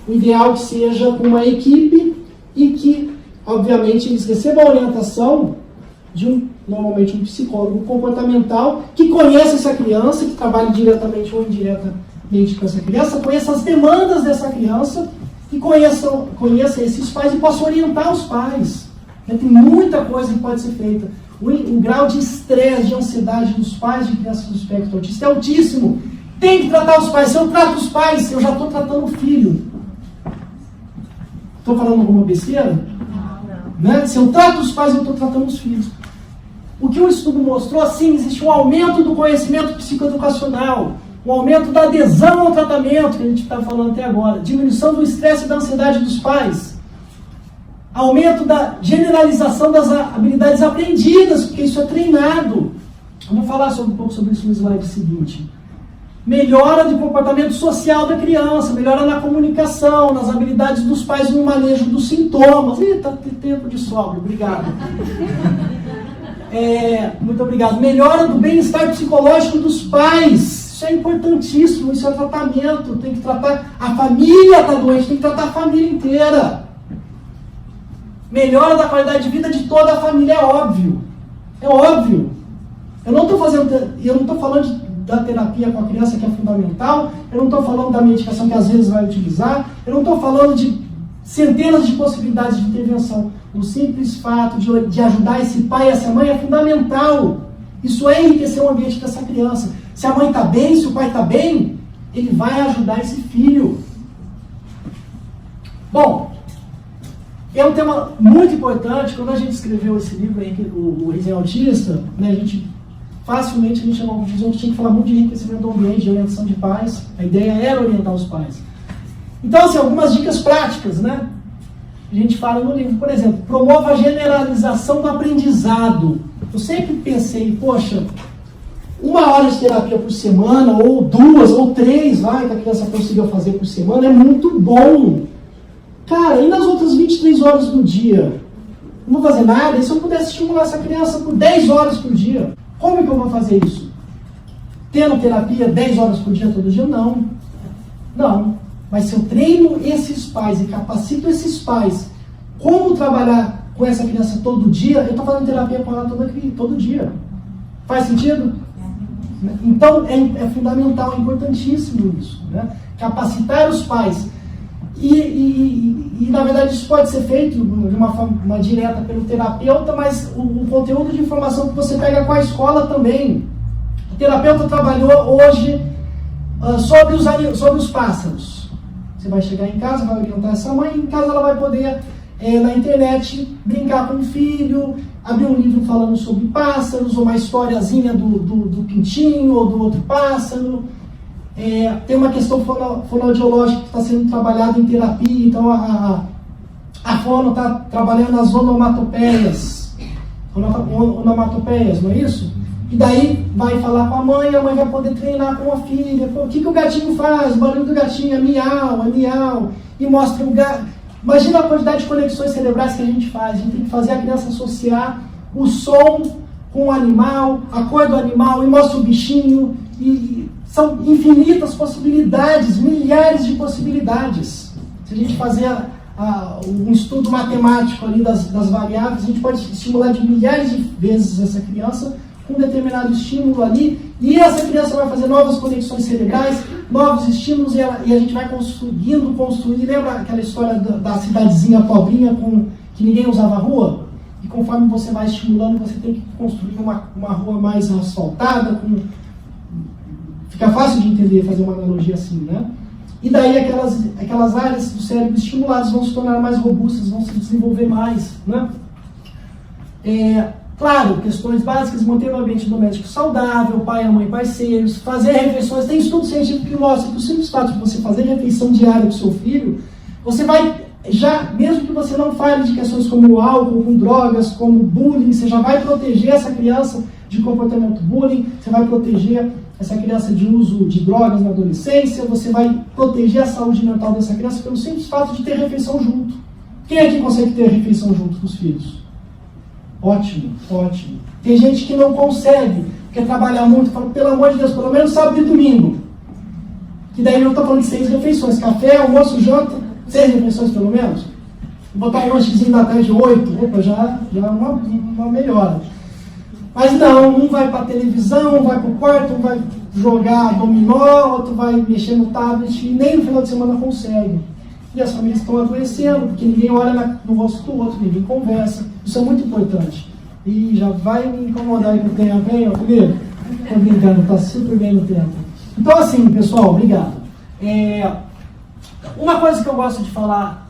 o ideal que seja com uma equipe e que, obviamente, eles recebam a orientação de normalmente um psicólogo comportamental que conhece essa criança, que trabalha diretamente ou indiretamente com essa criança, conheça as demandas dessa criança e conheça esses pais e possa orientar os pais. Tem muita coisa que pode ser feita. O grau de estresse, de ansiedade dos pais de crianças do espectro autista é altíssimo. Tem que tratar os pais. Se eu trato os pais, eu já estou tratando o filho. Estou falando alguma besteira? Não. Né? Se eu trato os pais, eu estou tratando os filhos. O que o estudo mostrou, sim, existe um aumento do conhecimento psicoeducacional, um aumento da adesão ao tratamento, que a gente está falando até agora, diminuição do estresse e da ansiedade dos pais, aumento da generalização das habilidades aprendidas, porque isso é treinado. Eu vou falar um pouco sobre isso no slide seguinte. Melhora do comportamento social da criança, melhora na comunicação, nas habilidades dos pais no manejo dos sintomas. Está tempo de sobra, obrigado. Muito obrigado. Melhora do bem-estar psicológico dos pais. Isso é importantíssimo, isso é tratamento. Tem que tratar, a família está doente, tem que tratar a família inteira. Melhora da qualidade de vida de toda a família, é óbvio. É óbvio. Eu não estou falando da terapia com a criança, que é fundamental. Eu não estou falando da medicação que às vezes vai utilizar. Eu não estou falando de centenas de possibilidades de intervenção. O simples fato de ajudar esse pai e essa mãe é fundamental. Isso é enriquecer o ambiente dessa criança. Se a mãe está bem, se o pai está bem, ele vai ajudar esse filho. Bom, é um tema muito importante. Quando a gente escreveu esse livro aí, o Risinho Autista, né, facilmente a gente chegou à conclusão que tinha que falar muito de enriquecimento do ambiente, de orientação de pais. A ideia era orientar os pais. Então, assim, algumas dicas práticas, né? A gente fala no livro, por exemplo, promova a generalização do aprendizado. Eu sempre pensei, poxa, 1 hora de terapia por semana, ou 2, ou 3, que a criança consiga fazer por semana, é muito bom. Cara, e nas outras 23 horas do dia? não vou fazer nada. E se eu pudesse estimular essa criança por 10 horas por dia, como que eu vou fazer isso? Tendo terapia 10 horas por dia todo dia? Não. Não. Mas se eu treino esses pais e capacito esses pais como trabalhar com essa criança todo dia, eu estou fazendo terapia com ela todo dia. Faz sentido? Então é fundamental, é importantíssimo isso, né? Capacitar os pais. E na verdade isso pode ser feito de uma forma direta pelo terapeuta, mas o conteúdo de informação que você pega com a escola também. O terapeuta trabalhou hoje sobre os pássaros. Você vai chegar em casa, vai orientar essa mãe, em casa ela vai poder, na internet, brincar com o filho, abrir um livro falando sobre pássaros, ou uma historiazinha do pintinho ou do outro pássaro. Tem uma questão fonoaudiológica que está sendo trabalhada em terapia, então a fono está trabalhando as onomatopeias, não é isso? E daí vai falar com a mãe vai poder treinar com a filha. O que o gatinho faz? O barulho do gatinho é miau, e mostra o gato. Imagina a quantidade de conexões cerebrais que a gente faz. A gente tem que fazer a criança associar o som com o animal, a cor do animal, e mostra o bichinho. E são infinitas possibilidades, milhares de possibilidades. Se a gente fazer um estudo matemático ali das variáveis, a gente pode estimular de milhares de vezes essa criança com um determinado estímulo ali, e essa criança vai fazer novas conexões cerebrais, novos estímulos, e a gente vai conseguindo construir. Lembra aquela história da cidadezinha pobrinha que ninguém usava a rua? E conforme você vai estimulando, você tem que construir uma rua mais asfaltada, fica fácil de entender, fazer uma analogia assim, né? E daí aquelas áreas do cérebro estimuladas vão se tornar mais robustas, vão se desenvolver mais, né? Claro, questões básicas: manter o ambiente doméstico saudável, pai, a mãe, parceiros, fazer refeições. Tem estudo científico que mostra que o simples fato de você fazer refeição diária com seu filho, você vai, mesmo que você não fale de questões como álcool, com drogas, como bullying, você já vai proteger essa criança de comportamento bullying, você vai proteger essa criança de uso de drogas na adolescência, você vai proteger a saúde mental dessa criança pelo simples fato de ter refeição junto. Quem aqui consegue ter refeição junto com os filhos? Ótimo, ótimo. Tem gente que não consegue, quer trabalhar muito, fala, pelo amor de Deus, pelo menos sábado e domingo. Que daí eu estou falando de 6 refeições, café, almoço, janta, 6 refeições pelo menos. Vou botar um lanchezinho da tarde 8, opa, já é uma melhora. Mas não, um vai para a televisão, um vai para o quarto, um vai jogar dominó, outro vai mexer no tablet, e nem no final de semana consegue. E as famílias estão adoecendo, porque ninguém olha no rosto do outro, ninguém conversa. Isso é muito importante. E já vai me incomodar aí com o tempo, hein, Felipe? Estou brincando, está super bem no tempo. Então, assim, pessoal, obrigado. Uma coisa que eu gosto de falar,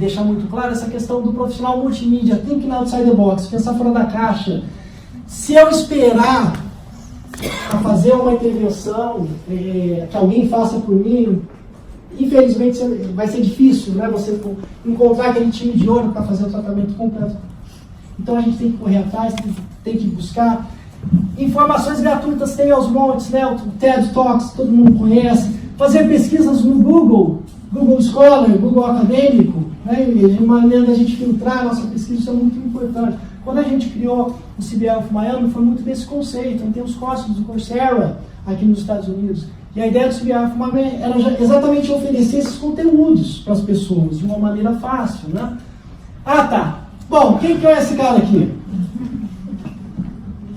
deixar muito claro, é essa questão do profissional multimídia, thinking outside the box, pensar fora da caixa. Se eu esperar a fazer uma intervenção que alguém faça por mim, infelizmente vai ser difícil, né? Você encontrar aquele time de ouro para fazer o tratamento completo. Então a gente tem que correr atrás, tem que buscar. Informações gratuitas tem aos montes, né? O TED Talks, todo mundo conhece. Fazer pesquisas no Google Scholar, Google Acadêmico, né? De maneira da gente filtrar a nossa pesquisa, isso é muito importante. Quando a gente criou o CBI of Miami, foi muito desse conceito. Então, tem os cursos do Coursera aqui nos Estados Unidos. E a ideia do CBI of Miami era exatamente oferecer esses conteúdos para as pessoas, de uma maneira fácil, né? Ah, tá. Bom, quem que é esse cara aqui?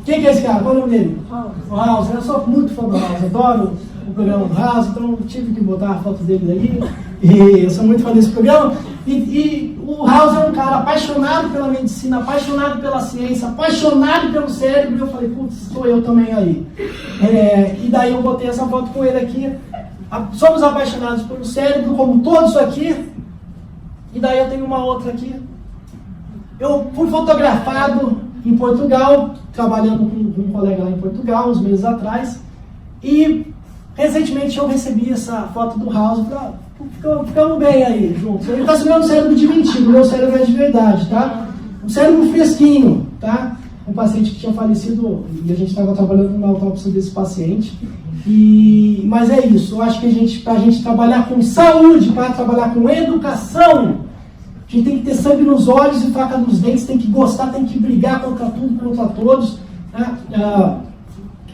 Quem que é esse cara? Qual é o nome dele? O House. Eu sou muito fã do House, adoro o programa do House, então tive que botar a foto dele aí. E eu sou muito fã desse programa. E o House é um cara apaixonado pela medicina, apaixonado pela ciência, apaixonado pelo cérebro. E eu falei, putz, sou eu também aí. E daí eu botei essa foto com ele aqui. Somos apaixonados pelo cérebro, como todos aqui. E daí eu tenho uma outra aqui. Eu fui fotografado em Portugal, trabalhando com um colega lá em Portugal, uns meses atrás. E recentemente eu recebi essa foto do House para... Ficamos bem aí, juntos. Ele está segurando o cérebro de mentira, o meu cérebro é de verdade, tá? Um cérebro fresquinho, tá? Um paciente que tinha falecido e a gente estava trabalhando na autópsia desse paciente. Mas é isso, eu acho que para a gente trabalhar com saúde, para trabalhar com educação, A gente tem que ter sangue nos olhos e faca nos dentes, tem que gostar, tem que brigar contra tudo, contra todos. Né?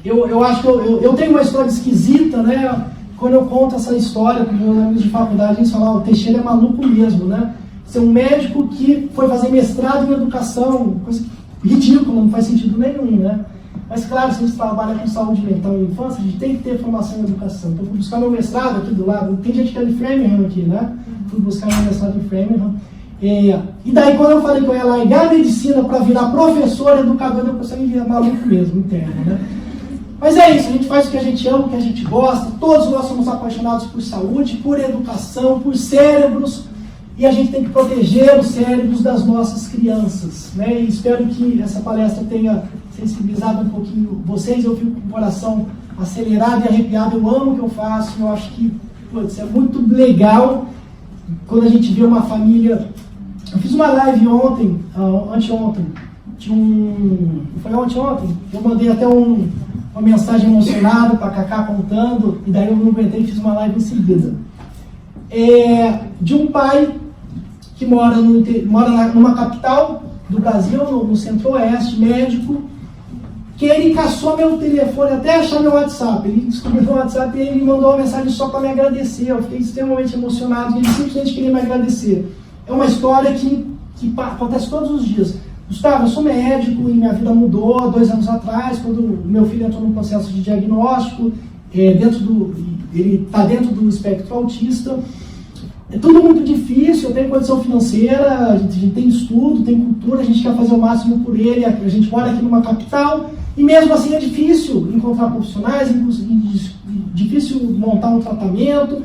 Eu acho que eu tenho uma história esquisita, né? Quando eu conto essa história para os meus amigos de faculdade, eles falam, o Teixeira é maluco mesmo, né? Ser um médico que foi fazer mestrado em educação, coisa ridícula, não faz sentido nenhum, né? Mas claro, se a gente trabalha com saúde mental e infância, a gente tem que ter formação em educação. Então, eu fui buscar meu mestrado aqui do lado, tem gente que é de Framingham aqui, né? Fui buscar meu mestrado em Framingham. E daí, quando eu falei que eu ia largar a medicina para virar professor, educador, eu consegui maluco mesmo, interno, né? Mas é isso, a gente faz o que a gente ama, o que a gente gosta, todos nós somos apaixonados por saúde, por educação, por cérebros, e a gente tem que proteger os cérebros das nossas crianças, né? E espero que essa palestra tenha sensibilizado um pouquinho vocês. Eu fico com o coração acelerado e arrepiado, eu amo o que eu faço, eu acho que é muito legal quando a gente vê uma família. Eu fiz uma live ontem, anteontem, foi ontem, eu mandei até uma mensagem emocionada para a Cacá contando, e daí eu não aguentei e fiz uma live em seguida. De um pai que mora numa capital do Brasil, no centro-oeste, médico, que ele caçou meu telefone até achar meu WhatsApp. Ele descobriu meu WhatsApp e ele me mandou uma mensagem só para me agradecer. Eu fiquei extremamente emocionado e ele simplesmente queria me agradecer. É uma história que acontece todos os dias. Gustavo, eu sou médico e minha vida mudou há 2 anos atrás, quando meu filho entrou num processo de diagnóstico, ele está dentro do espectro autista. É tudo muito difícil, eu tenho condição financeira, a gente tem estudo, tem cultura, a gente quer fazer o máximo por ele, a gente mora aqui numa capital, e mesmo assim é difícil encontrar profissionais, difícil montar um tratamento,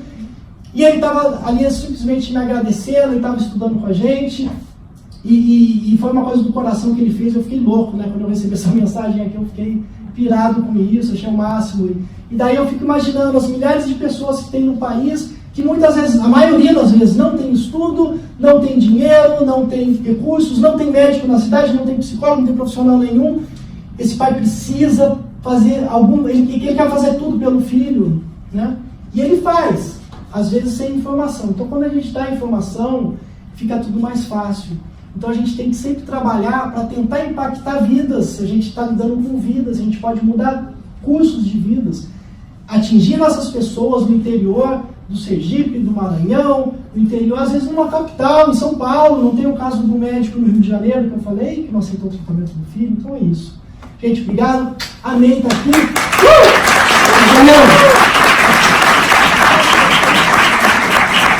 e ele estava ali simplesmente me agradecendo, ele estava estudando com a gente, e foi uma coisa do coração que ele fez. Eu fiquei louco, né? Quando eu recebi essa mensagem aqui, eu fiquei pirado com isso, achei o máximo. E daí eu fico imaginando as milhares de pessoas que tem no país, que muitas vezes, a maioria das vezes, não tem estudo, não tem dinheiro, não tem recursos, não tem médico na cidade, não tem psicólogo, não tem profissional nenhum. Esse pai precisa fazer ele quer fazer tudo pelo filho, né? E ele faz, às vezes sem informação. Então, quando a gente dá informação, fica tudo mais fácil. Então, a gente tem que sempre trabalhar para tentar impactar vidas. A gente está lidando com vidas, a gente pode mudar cursos de vidas, atingir nossas pessoas no interior do Sergipe, do Maranhão, no interior, às vezes numa capital, em São Paulo. Não tem o caso do médico no Rio de Janeiro, que eu falei, que não aceitou o tratamento do filho. Então é isso. Gente, obrigado. Amém, tá aqui.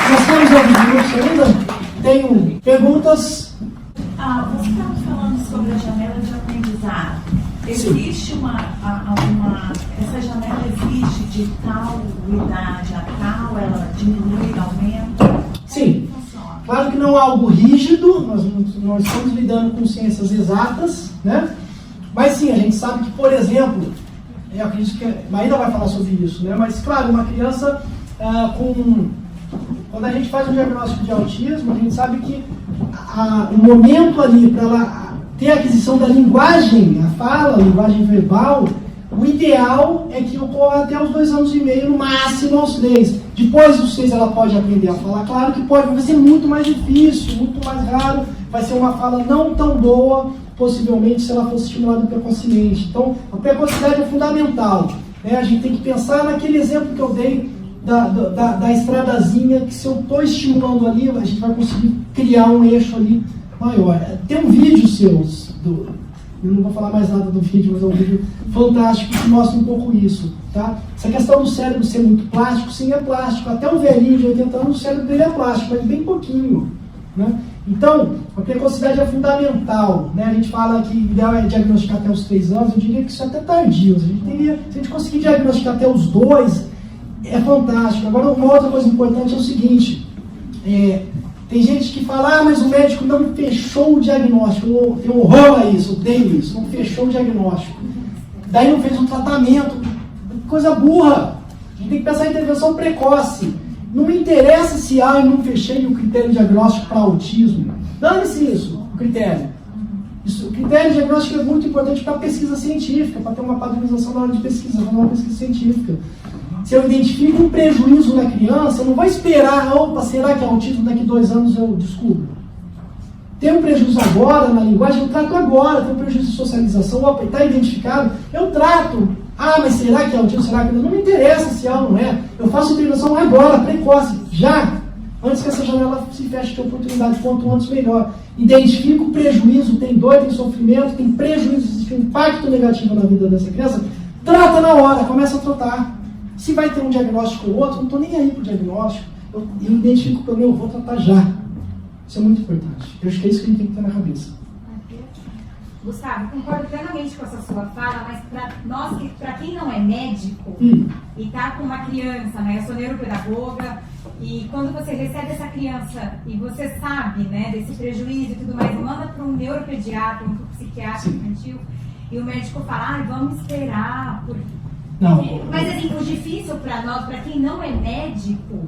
Nós temos alguns minutos ainda? Tenho perguntas? Você estava falando sobre a janela de aprendizado. Existe essa janela existe de tal idade a tal, ela diminui, aumenta? Sim. Claro que não é algo rígido, nós estamos lidando com ciências exatas, né? Mas sim, a gente sabe que, por exemplo, eu acredito que a Maíra vai falar sobre isso, né? Mas claro, uma criança quando a gente faz um diagnóstico de autismo, a gente sabe que o momento ali para ela ter a aquisição da linguagem, a fala, a linguagem verbal, o ideal é que ocorra até os 2 anos e meio, no máximo aos 3. Depois dos 6 ela pode aprender a falar, claro que pode, vai ser muito mais difícil, muito mais raro, vai ser uma fala não tão boa, possivelmente, se ela fosse estimulada precocemente. Então, a precocidade é fundamental, né? A gente tem que pensar naquele exemplo que eu dei da estradazinha, que se eu estou estimulando ali, a gente vai conseguir criar um eixo ali maior. Tem um vídeo seu, eu não vou falar mais nada do vídeo, mas é um vídeo fantástico que mostra um pouco isso, tá? Essa questão do cérebro ser muito plástico, sim, é plástico. Até o velhinho de 80 anos, o cérebro dele é plástico, mas bem pouquinho, né? Então, a precocidade é fundamental, né? A gente fala que o ideal é diagnosticar até os 3 anos, eu diria que isso é até tardio. Se a gente conseguir diagnosticar até os 2, é fantástico. Agora, uma outra coisa importante é o seguinte, tem gente que fala, mas o médico não fechou o diagnóstico. Eu horror a isso, eu odeio isso, não fechou o diagnóstico. Daí não fez um tratamento, coisa burra. A gente tem que pensar em intervenção precoce. Não me interessa se eu não fechei o critério diagnóstico para autismo. Dane-se isso, o critério. O critério diagnóstico é muito importante para a pesquisa científica, para ter uma padronização na hora de pesquisa, fazer uma pesquisa científica. Se eu identifico um prejuízo na criança, eu não vou esperar, opa, será que é autismo? Daqui 2 anos eu descubro. Tem um prejuízo agora na linguagem, eu trato agora. Tem um prejuízo de socialização, está identificado, eu trato. Ah, mas será que é autismo? Será que não? Não me interessa se é ou não é. Eu faço intervenção agora, precoce, já. Antes que essa janela se feche de oportunidade, quanto antes melhor. Identifico o prejuízo, tem dor, tem sofrimento, tem prejuízo, existe um impacto negativo na vida dessa criança. Trata na hora, começa a tratar. Se vai ter um diagnóstico ou outro, não estou nem aí para o diagnóstico. Eu identifico o problema, eu vou tratar já. Isso é muito importante. Eu acho que é isso que a gente tem que ter na cabeça. Gustavo, concordo plenamente com essa sua fala, mas para nós, para quem não é médico e está com uma criança, né, eu sou neuropedagoga, e quando você recebe essa criança e você sabe, né, desse prejuízo e tudo mais, manda para um neuropediatra, um psiquiatra infantil, e o médico fala, vamos esperar. Não. Mas assim, o difícil para nós, para quem não é médico,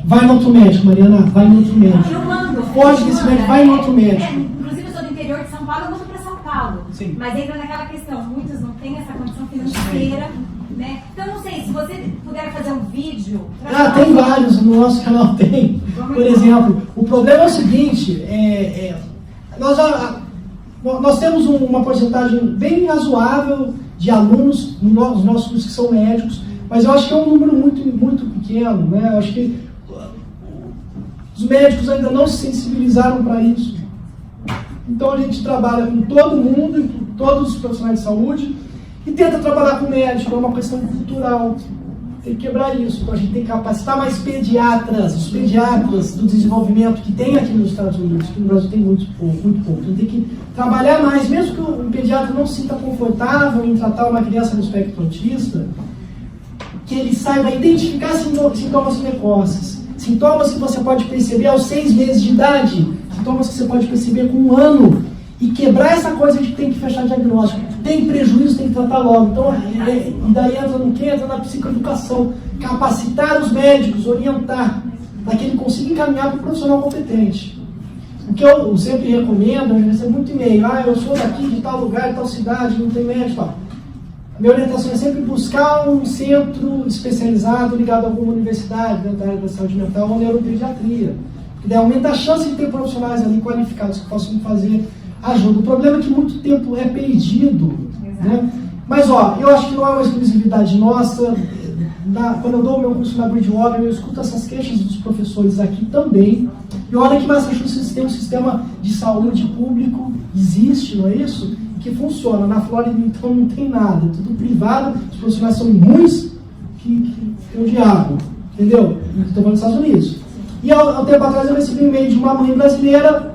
vai no outro médico, Mariana, vai no outro médico. Eu mando. Pode desse médico, vai no outro médico. Inclusive, eu sou do interior de São Paulo, eu mando para São Paulo. Sim. Mas entra naquela questão, muitos não têm essa condição financeira, né? Então, não sei, se você puder fazer um vídeo... Tem vários, no nosso canal tem. Por exemplo, o problema é o seguinte, nós temos uma porcentagem bem razoável de alunos nos nossos cursos que são médicos, mas eu acho que é um número muito, muito pequeno, né? Eu acho que os médicos ainda não se sensibilizaram para isso. Então a gente trabalha com todo mundo, com todos os profissionais de saúde, e tenta trabalhar com o médico, é uma questão cultural. Tem que quebrar isso. Então a gente tem que capacitar mais pediatras, os pediatras do desenvolvimento que tem aqui nos Estados Unidos, que no Brasil tem muito pouco. Então tem que trabalhar mais, mesmo que o pediatra não se sinta confortável em tratar uma criança no espectro autista, que ele saiba identificar sintomas precoces. Sintomas que você pode perceber aos 6 meses de idade, sintomas que você pode perceber com 1 ano, e quebrar essa coisa de que tem que fechar diagnóstico. Tem prejuízo, tem que tratar logo. Então, e daí entra no que? Entra na psicoeducação. Capacitar os médicos, orientar, para que ele consiga encaminhar para o profissional competente. O que eu sempre recomendo, eu recebo muito e-mail, eu sou daqui, de tal lugar, de tal cidade, não tem médico. A minha orientação é sempre buscar um centro especializado ligado a alguma universidade, dentro da área da saúde mental ou neuropediatria. Porque daí aumenta a chance de ter profissionais ali qualificados que possam fazer ajuda. O problema é que muito tempo é perdido. Né? Mas, eu acho que não é uma exclusividade nossa. Quando eu dou o meu curso na Bridgewater, eu escuto essas queixas dos professores aqui também. E olha que Massachusetts tem um sistema de saúde público, existe, não é isso? Que funciona. Na Flórida, então, não tem nada. É tudo privado, os profissionais são ruins que é o diabo. Entendeu? Estou falando dos Estados Unidos. E há um tempo atrás eu recebi um e-mail de uma mãe brasileira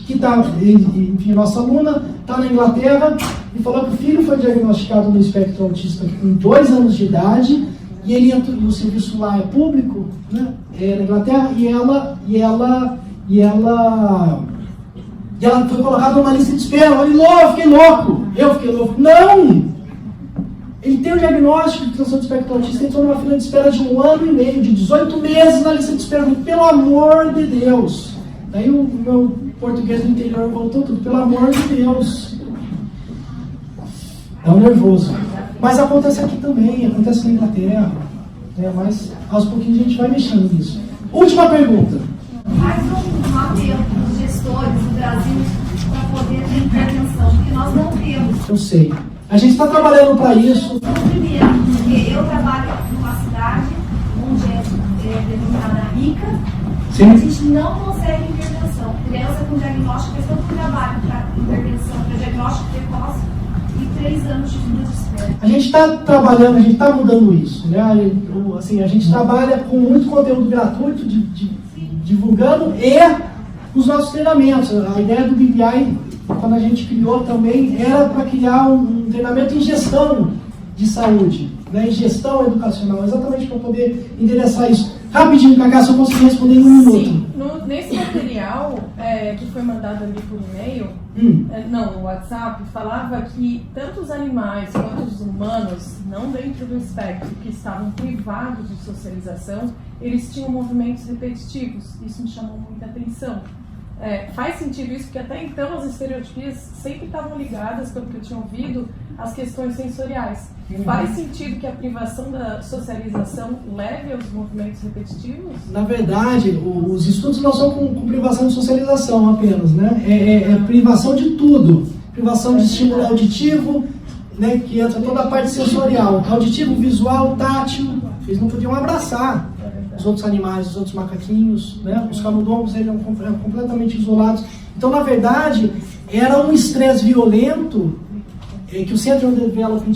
que está, enfim, nossa aluna, está na Inglaterra e falou que o filho foi diagnosticado no espectro autista com 2 anos de idade e ele entra no serviço lá é público, né, na Inglaterra, e ela foi colocada numa lista de espera. Eu fiquei louco. Não! Ele tem o diagnóstico de transtorno de espectro autista, entrou numa fila de espera de 1 ano e meio, de 18 meses na lista de espera. Pelo amor de Deus! Daí o meu português do interior voltou tudo. Pelo amor de Deus! É um nervoso. Mas acontece aqui também, acontece na Inglaterra. Mas aos pouquinhos a gente vai mexendo nisso. Última pergunta. Faz um apelo para os gestores do Brasil para poder ter intervenção, porque nós não temos. Eu sei. A gente está trabalhando para isso. Então, primeiro, porque eu trabalho numa cidade onde é denominada rica, Sim. a gente não consegue intervenção. Criança com diagnóstico, questão do trabalho para intervenção, para diagnóstico precoce e 3 anos de fila de espera. A gente está trabalhando, a gente está mudando isso. Né? Assim, a gente trabalha com muito conteúdo gratuito, divulgando, e os nossos treinamentos. A ideia do BBI, quando a gente criou também, era para criar um treinamento em gestão de saúde, né? Em gestão educacional, exatamente para poder endereçar isso. Rapidinho, Cacá, se eu conseguir responder em 1 minuto. Sim, nesse material que foi mandado ali por e-mail, no WhatsApp, falava que tanto os animais quanto os humanos, não dentro do espectro, que estavam privados de socialização, eles tinham movimentos repetitivos. Isso me chamou muita atenção. Faz sentido isso, porque até então as estereotipias sempre estavam ligadas, pelo que eu tinha ouvido, as questões sensoriais. Faz sentido que a privação da socialização leve aos movimentos repetitivos? Na verdade, os estudos não são com privação de socialização apenas, né? É privação de tudo. Privação de estímulo auditivo, né, que entra toda a parte sensorial. Auditivo, visual, tátil. Eles não podiam abraçar os outros animais, os outros macaquinhos, né? Os camundongos eram completamente isolados. Então, na verdade, era um estresse violento, que o Centro de Development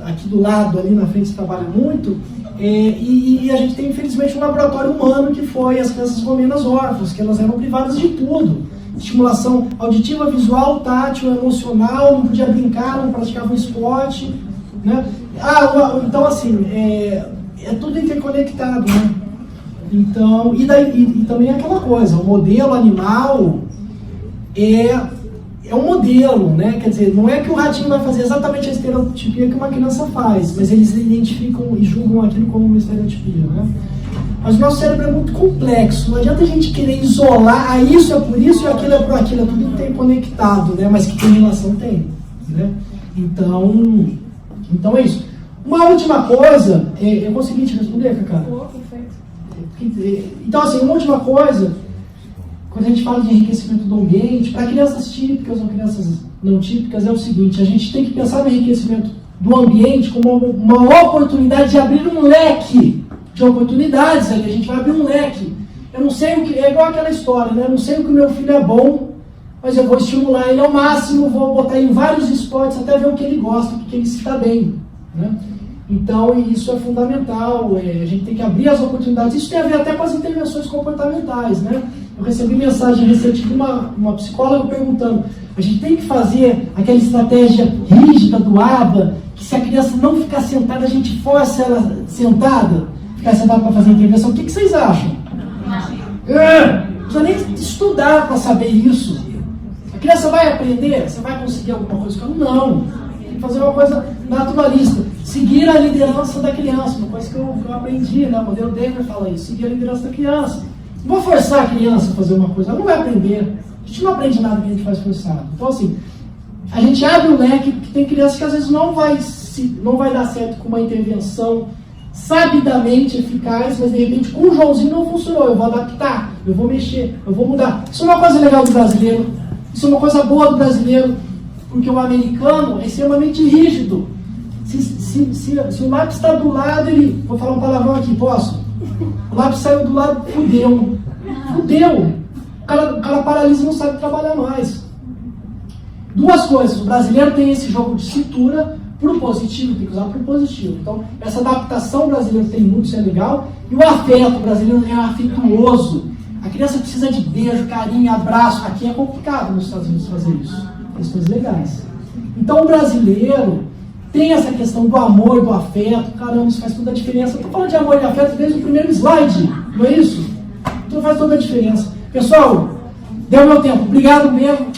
aqui do lado, ali na frente, trabalha muito, e a gente tem, infelizmente, um laboratório humano que foi as crianças gomenas órfãs, que elas eram privadas de tudo. Estimulação auditiva, visual, tátil, emocional, não podia brincar, não praticava um esporte, né? Então, assim, é tudo interconectado, né? Então, e também é aquela coisa, o modelo animal é um modelo, né? Quer dizer, não é que o ratinho vai fazer exatamente a estereotipia que uma criança faz, mas eles identificam e julgam aquilo como uma estereotipia, né? Mas o nosso cérebro é muito complexo, não adianta a gente querer isolar, isso é por isso e aquilo é por aquilo, é tudo interconectado, né? Mas que tem relação, tem, né? Então é isso. Uma última coisa, eu consegui te responder, Cacá? Perfeito. Então, assim, uma última coisa, quando a gente fala de enriquecimento do ambiente, para crianças típicas ou crianças não típicas, é o seguinte: a gente tem que pensar no enriquecimento do ambiente como uma oportunidade de abrir um leque de oportunidades. Ali a gente vai abrir um leque. Eu não sei o que, é igual aquela história, né? Eu não sei o que o meu filho é bom, mas eu vou estimular ele ao máximo, vou botar em vários esportes até ver o que ele gosta, o que ele se dá bem, né? Então, isso é fundamental, a gente tem que abrir as oportunidades. Isso tem a ver até com as intervenções comportamentais, né? Eu recebi mensagem recente de uma psicóloga perguntando: a gente tem que fazer aquela estratégia rígida do ABA, que se a criança não ficar sentada, a gente força ela sentada, ficar sentada para fazer a intervenção. O que vocês acham? Não precisa nem estudar para saber isso. A criança vai aprender? Você vai conseguir alguma coisa? Não. Tem que fazer uma coisa naturalista. Seguir a liderança da criança, uma coisa que eu aprendi, né? O modelo Denver fala isso: seguir a liderança da criança. Não vou forçar a criança a fazer uma coisa, ela não vai aprender. A gente não aprende nada que a gente faz forçado. Então, assim, a gente abre o leque, porque tem crianças que às vezes não vai dar certo com uma intervenção sabidamente eficaz, mas de repente com o Joãozinho não funcionou. Eu vou adaptar, eu vou mexer, eu vou mudar. Isso é uma coisa legal do brasileiro, isso é uma coisa boa do brasileiro, porque o americano é extremamente rígido. Se o lápis está do lado, ele... Vou falar um palavrão aqui, posso? O lápis saiu do lado, fudeu. O cara paralisa e não sabe trabalhar mais. Duas coisas: o brasileiro tem esse jogo de cintura pro positivo, tem que usar pro positivo. Então, essa adaptação brasileira tem muito, isso é legal. E o afeto brasileiro é afetuoso. A criança precisa de beijo, carinho, abraço. Aqui é complicado nos Estados Unidos fazer isso. Questões legais. Então, o brasileiro tem essa questão do amor, do afeto. Caramba, isso faz toda a diferença. Eu tô falando de amor e afeto desde o primeiro slide, não é isso? Então faz toda a diferença. Pessoal, deu meu tempo. Obrigado mesmo.